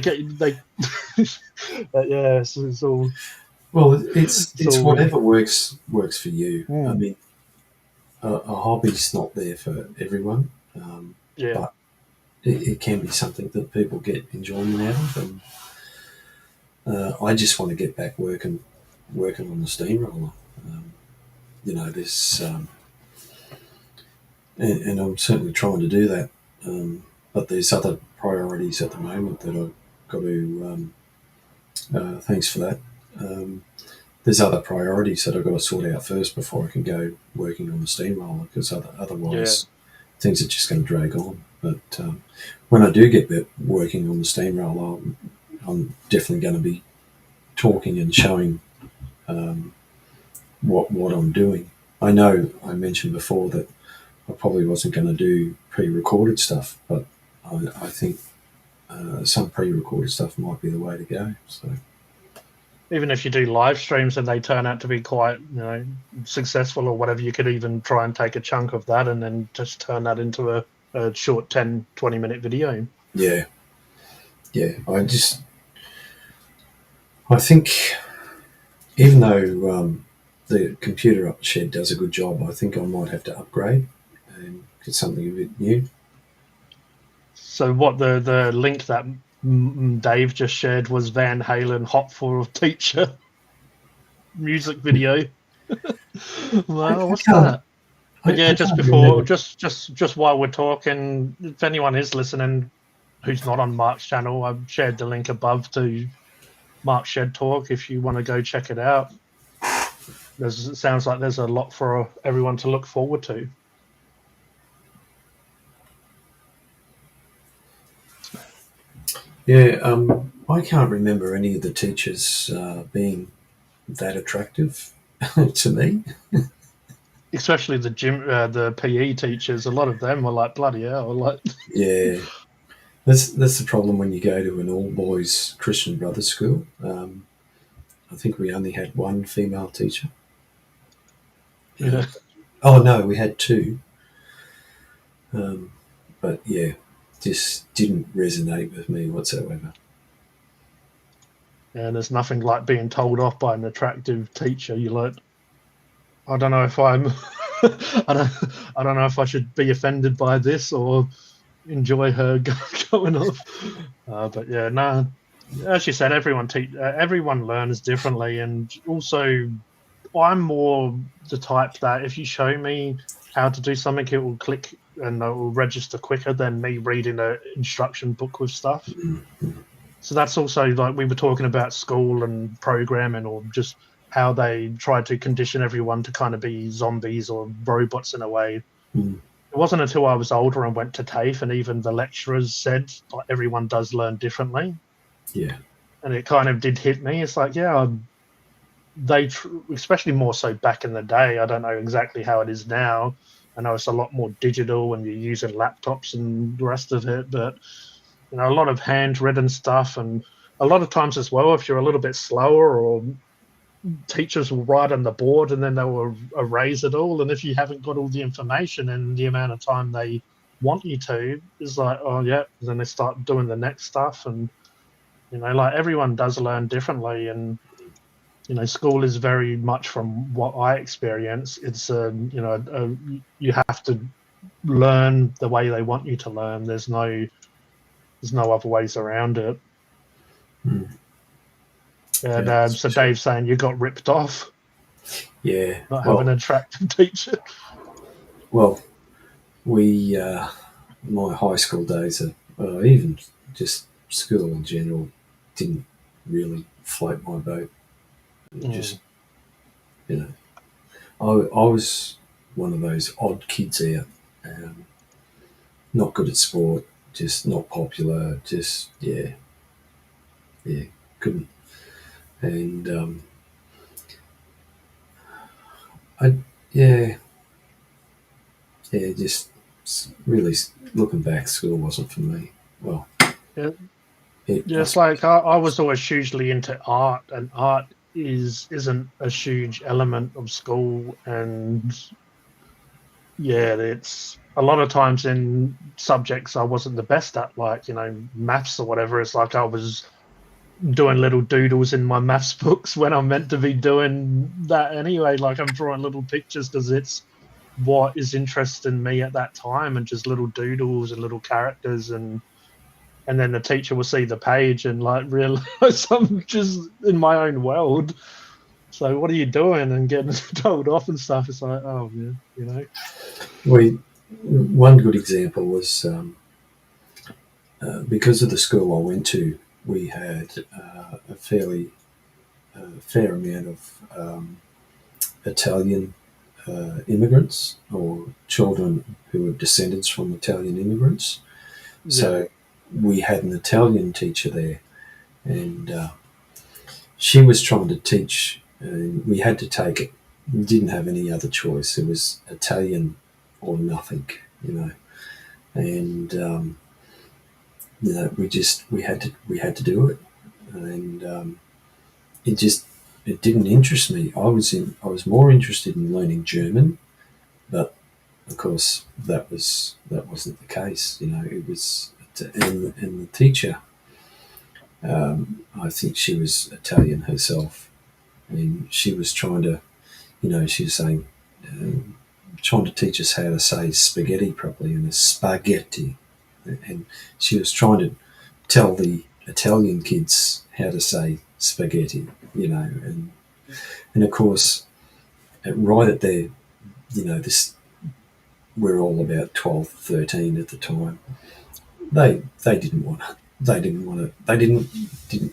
yeah, it's all. Well, it's whatever works for you. I mean, a hobby's not there for everyone. But it can be something that people get enjoyment out of, and I just want to get back working on the steamroller. There's and I'm certainly trying to do that, but there's other priorities at the moment that I've got to. Thanks for that. There's other priorities that I've got to sort out first before I can go working on the steamroller, because otherwise things are just going to drag on. But when I do get working on the steamroller, I'm definitely going to be talking and showing what I'm doing. I know I mentioned before that I probably wasn't going to do pre-recorded stuff, but I think some pre-recorded stuff might be the way to go. So. Even if you do live streams and they turn out to be quite, successful or whatever, you could even try and take a chunk of that and then just turn that into a short 10, 20-minute video. Yeah. Yeah. I think even though the computer up the shed does a good job, I think I might have to upgrade and get something a bit new. So what the link that Dave just shared was Van Halen "Hot for a Teacher" music video. Well, what's that? But yeah, just before, just while we're talking, if anyone is listening who's not on Mark's channel, I've shared the link above to Mark's Shed Talk if you want to go check it out. It sounds like there's a lot for everyone to look forward to. Yeah, I can't remember any of the teachers being that attractive to me. Especially the gym, the PE teachers. A lot of them were like, bloody hell, like. Yeah, that's the problem when you go to an all boys Christian Brothers school. I think we only had one female teacher. Yeah. Oh no, we had two. But yeah. Just didn't resonate with me whatsoever. And there's nothing like being told off by an attractive teacher. You're like, I don't know if I'm, I don't know if I should be offended by this or enjoy her going off. But yeah, no, as you said, everyone learns differently, and also I'm more the type that if you show me how to do something, it will click and it will register quicker than me reading an instruction book with stuff. So that's also like we were talking about school and programming, or just how they try to condition everyone to kind of be zombies or robots in a way. It wasn't until I was older and went to TAFE, and even the lecturers said like, everyone does learn differently. Yeah. And it kind of did hit me. It's like, yeah, especially more so back in the day. I don't know exactly how it is now. I know it's a lot more digital and you're using laptops and the rest of it, but a lot of handwritten stuff, and a lot of times as well, if you're a little bit slower, or teachers will write on the board and then they will erase it all, and if you haven't got all the information in the amount of time they want you to, it's like, oh yeah, then they start doing the next stuff. And like everyone does learn differently, and school is very much, from what I experience, it's you have to learn the way they want you to learn. There's no other ways around it. Mm. And Yeah, so Dave's saying you got ripped off, yeah. not having an attractive teacher. Well, we my high school days, even just school in general, didn't really float my boat. Just, you know, I was one of those odd kids out, not good at sport, just not popular, just couldn't. And I just really looking back, school wasn't for me. Well, Yeah. It's like I was always hugely into art, and art isn't a huge element of school. And yeah, it's a lot of times in subjects I wasn't the best at, like, you know, maths or whatever. It's like I was doing little doodles in my maths books when I'm meant to be doing that anyway. Like, I'm drawing little pictures because it's what is interesting me at that time, and just little doodles and little characters, and then the teacher will see the page and like realize I'm just in my own world. So what are you doing? And getting told off and stuff. It's like, oh yeah, you know. One good example was because of the school I went to, we had a fair amount of Italian immigrants, or children who were descendants from Italian immigrants. Yeah. So we had an Italian teacher there, and she was trying to teach, and we had to take it. We didn't have any other choice. It was Italian or nothing, you know. And you know, we had to do it, and it didn't interest me. I was more interested in learning German, but of course that wasn't the case. You know, it was, and the teacher, I think she was Italian herself, and she was trying to, you know, she was saying, trying to teach us how to say spaghetti properly, and it's spaghetti, and she was trying to tell the Italian kids how to say spaghetti, you know, and of course, right at there, you know, we're all about 12, 13 at the time. They didn't want to,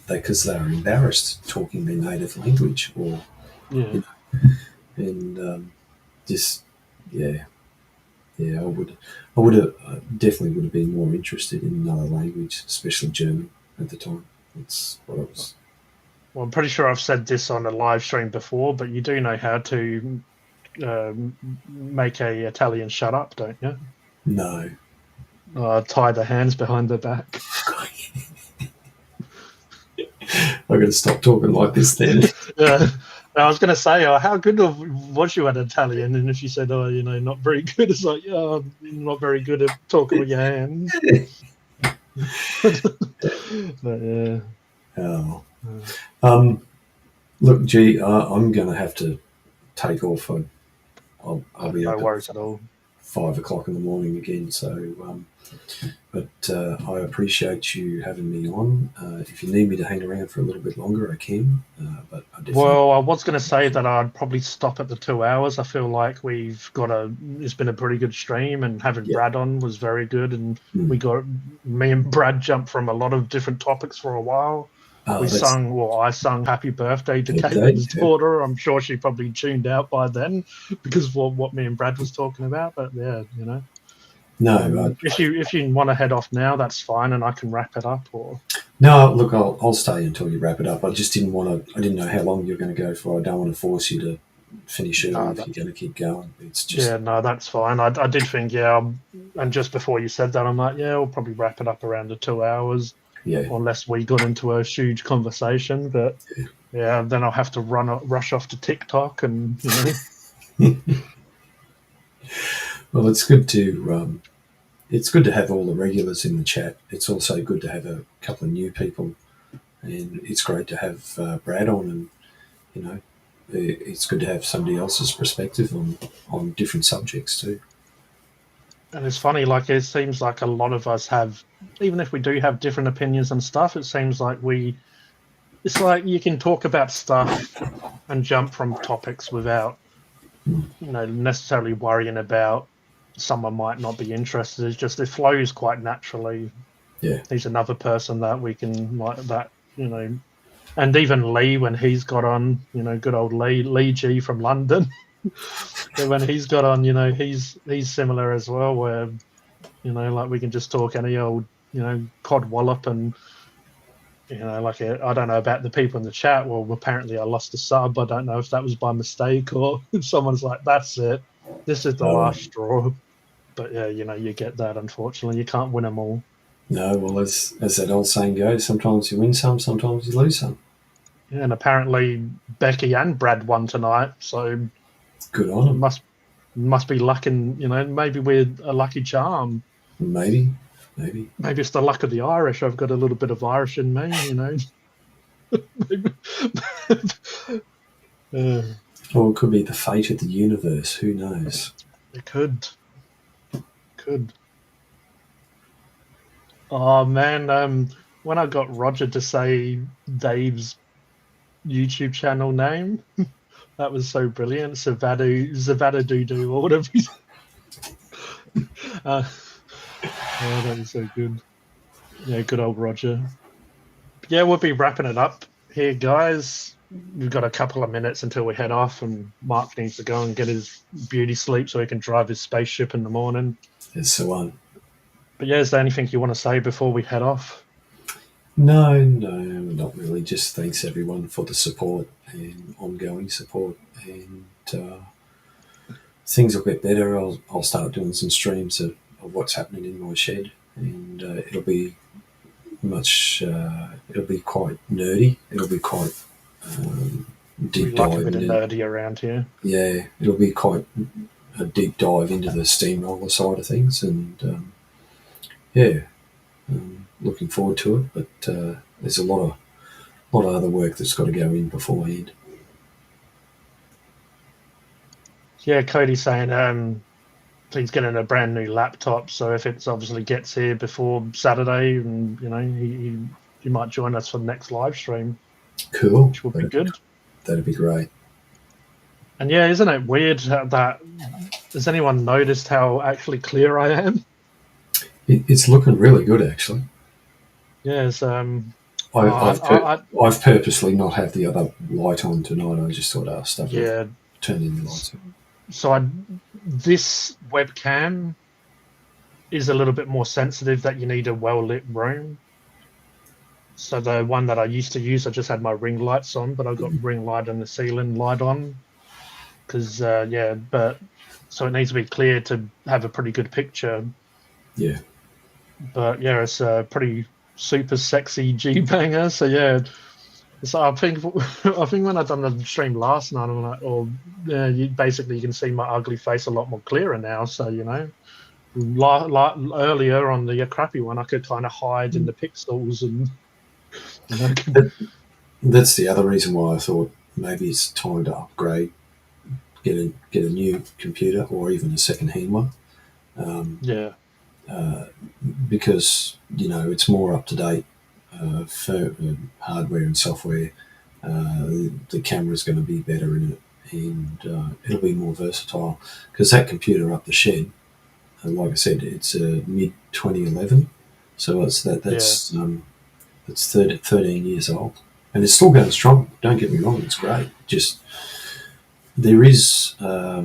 because they were embarrassed talking their native language, or yeah. You know, and just I would have definitely would have been more interested in another language, especially German at the time. That's what I was. Well, I'm pretty sure I've said this on a live stream before, but you do know how to make a Italian shut up, don't you? No. Tie the hands behind the back. I've got to stop talking like this then. Yeah. I was going to say, how good was you at Italian? And if you said, you know, not very good, it's like, yeah, I'm not very good at talking with your hands. But, yeah. Oh. Look, G, I'm going to have to take off. I'll be no up worries at at all. 5 o'clock in the morning again. So, but I appreciate you having me on. If you need me to hang around for a little bit longer, I can. But well, I was going to say that I'd probably stop at the 2 hours. I feel like it's been a pretty good stream, and having Brad on was very good. And me and Brad jumped from a lot of different topics for a while. I sung Happy Birthday to Caitlin's daughter. I'm sure she probably tuned out by then because of what me and Brad was talking about. But yeah, you know. No, if you want to head off now, that's fine, and I can wrap it up. Or no, look, I'll stay until you wrap it up. I just didn't want to. I didn't know how long you're going to go for. I don't want to force you to finish early if you're going to keep going. It's just that's fine. I did think and just before you said that, I'm like, we'll probably wrap it up around the 2 hours. Yeah. Unless we got into a huge conversation, but then I'll have to rush off to TikTok, and you know. Well, it's good to have all the regulars in the chat. It's also good to have a couple of new people, and it's great to have Brad on, and you know, it's good to have somebody else's perspective on different subjects too. And it's funny, like it seems like a lot of us have, even if we do have different opinions and stuff, it seems like it's like you can talk about stuff and jump from topics without, necessarily worrying about someone might not be interested. It's just, it flows quite naturally. Yeah. He's another person that we can like that, and even Lee, when he's got on, good old Lee G from London. When he's got on, he's similar as well, where, like we can just talk any old, cod wallop and, like I don't know about the people in the chat. Well, apparently I lost a sub. I don't know if that was by mistake or someone's like, that's it. This is the last straw. But yeah, you get that, unfortunately. You can't win them all. No, well, as that old saying goes, sometimes you win some, sometimes you lose some. Yeah, and apparently Becky and Brad won tonight, so good on them. Must be luck, and maybe we're a lucky charm. Maybe it's the luck of the Irish. I've got a little bit of Irish in me, Or it could be the fate of the universe. Who knows? It could. Oh man, when I got Roger to say Dave's YouTube channel name, that was so brilliant. Zavada Doo or whatever. Oh, that was so good. Yeah, good old Roger. Yeah, we'll be wrapping it up here, guys. We've got a couple of minutes until we head off, and Mark needs to go and get his beauty sleep so he can drive his spaceship in the morning. It's the one. But yeah, is there anything you want to say before we head off? No, not really. Just thanks everyone for the support and ongoing support. And things will get better. I'll start doing some streams of what's happening in my shed, and it'll be quite nerdy. It'll be quite deep dive. We like a bit of nerdy around here. Yeah, it'll be quite a deep dive into the steamroller side of things, and looking forward to it. But there's a lot of other work that's got to go in beforehand. Yeah, Cody's saying he's getting a brand new laptop, so if it obviously gets here before Saturday, and he might join us for the next live stream. Cool, which will be good. That'd be great. And yeah, isn't it weird that has anyone noticed how actually clear I am? It's looking really good, actually. Yes. I've purposely not had the other light on tonight. I just thought, stuff. Yeah. Turn in the lights on. So this webcam is a little bit more sensitive, that you need a well-lit room. So the one that I used to use, I just had my ring lights on, but I've got ring light and the ceiling light on. Because, but so it needs to be clear to have a pretty good picture. Yeah. But yeah, it's a pretty super sexy G-banger. So yeah, so I think when I done the stream last night, I'm like, you can see my ugly face a lot more clearer now. So earlier on the crappy one, I could kind of hide in the pixels and. That's the other reason why I thought maybe it's time to upgrade, get a new computer or even a second-hand one. Because it's more up to date for hardware and software. The camera's going to be better in it, and it'll be more versatile. Because that computer up the shed, like I said, it's mid 2011, so it's 13 years old, and it's still going strong. Don't get me wrong; it's great. Just there is a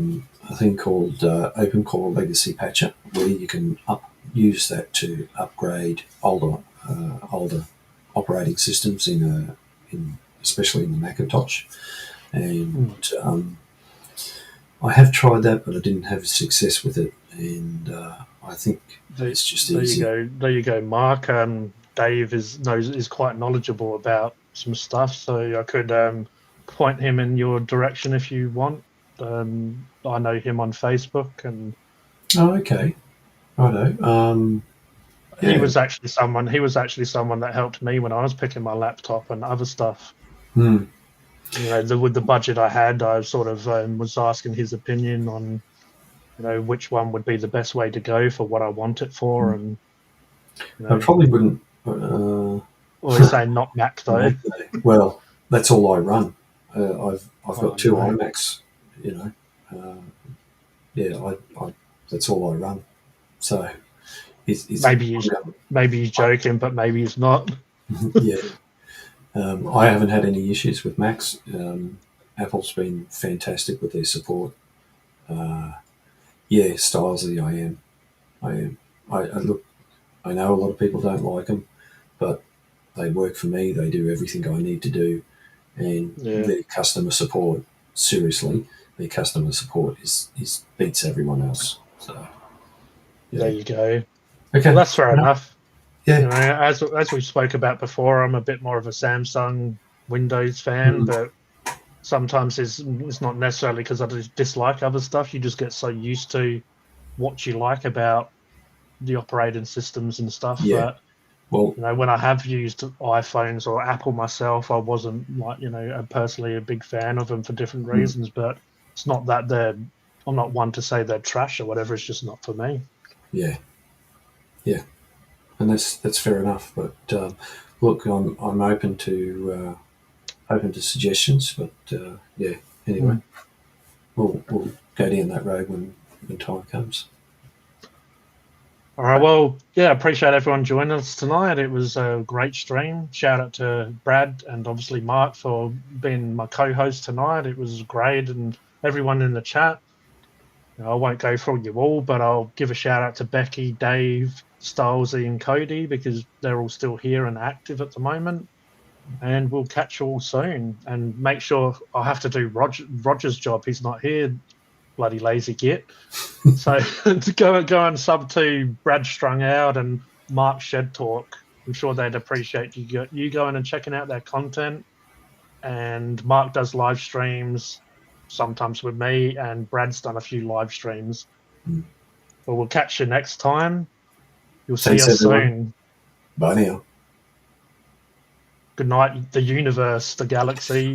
thing called OpenCore Legacy Patcher, where you can use that to upgrade older operating systems especially in the Macintosh. And I have tried that, but I didn't have success with it. And I think it's just easy. There you go, Mark. Dave is quite knowledgeable about some stuff, so I could point him in your direction if you want. I know him on Facebook, and okay, I know. He was actually someone that helped me when I was picking my laptop and other stuff. With the budget I had, I sort of was asking his opinion on which one would be the best way to go for what I want it for, and I probably wouldn't. always say not Mac though. Well, that's all I run. I've got two no. iMacs. That's all I run. So it's maybe he's joking, but maybe he's not. Yeah. I haven't had any issues with Macs. Apple's been fantastic with their support. Stylesy, I am. I know a lot of people don't like them, but they work for me. They do everything I need to do, and their customer support. Seriously, their customer support is beats everyone else. So there you go. Okay, well, that's fair enough. Yeah, as we spoke about before, I'm a bit more of a Samsung Windows fan, but sometimes it's not necessarily because I dislike other stuff. You just get so used to what you like about the operating systems and stuff. Yeah. Well, when I have used iPhones or Apple myself, I wasn't personally a big fan of them for different reasons. But it's not that I'm not one to say they're trash or whatever. It's just not for me. Yeah. And that's fair enough. But look, I'm open to suggestions. But anyway, we'll go down that road when time comes. All right. Well, appreciate everyone joining us tonight. It was a great stream. Shout out to Brad and obviously Mark for being my co-host tonight. It was great, and everyone in the chat. I won't go through you all, but I'll give a shout out to Becky, Dave, Stylesy, and Cody because they're all still here and active at the moment. And we'll catch you all soon. And make sure I'll have to do Roger's job. He's not here. Bloody lazy git. So to go and sub to Brad Strung Out and Mark Shed Talk. I'm sure they'd appreciate you going and checking out their content. And Mark does live streams sometimes with me, and Brad's done a few live streams. But we'll catch you next time. You'll see us soon. Bye now. Good night, the universe, the galaxy.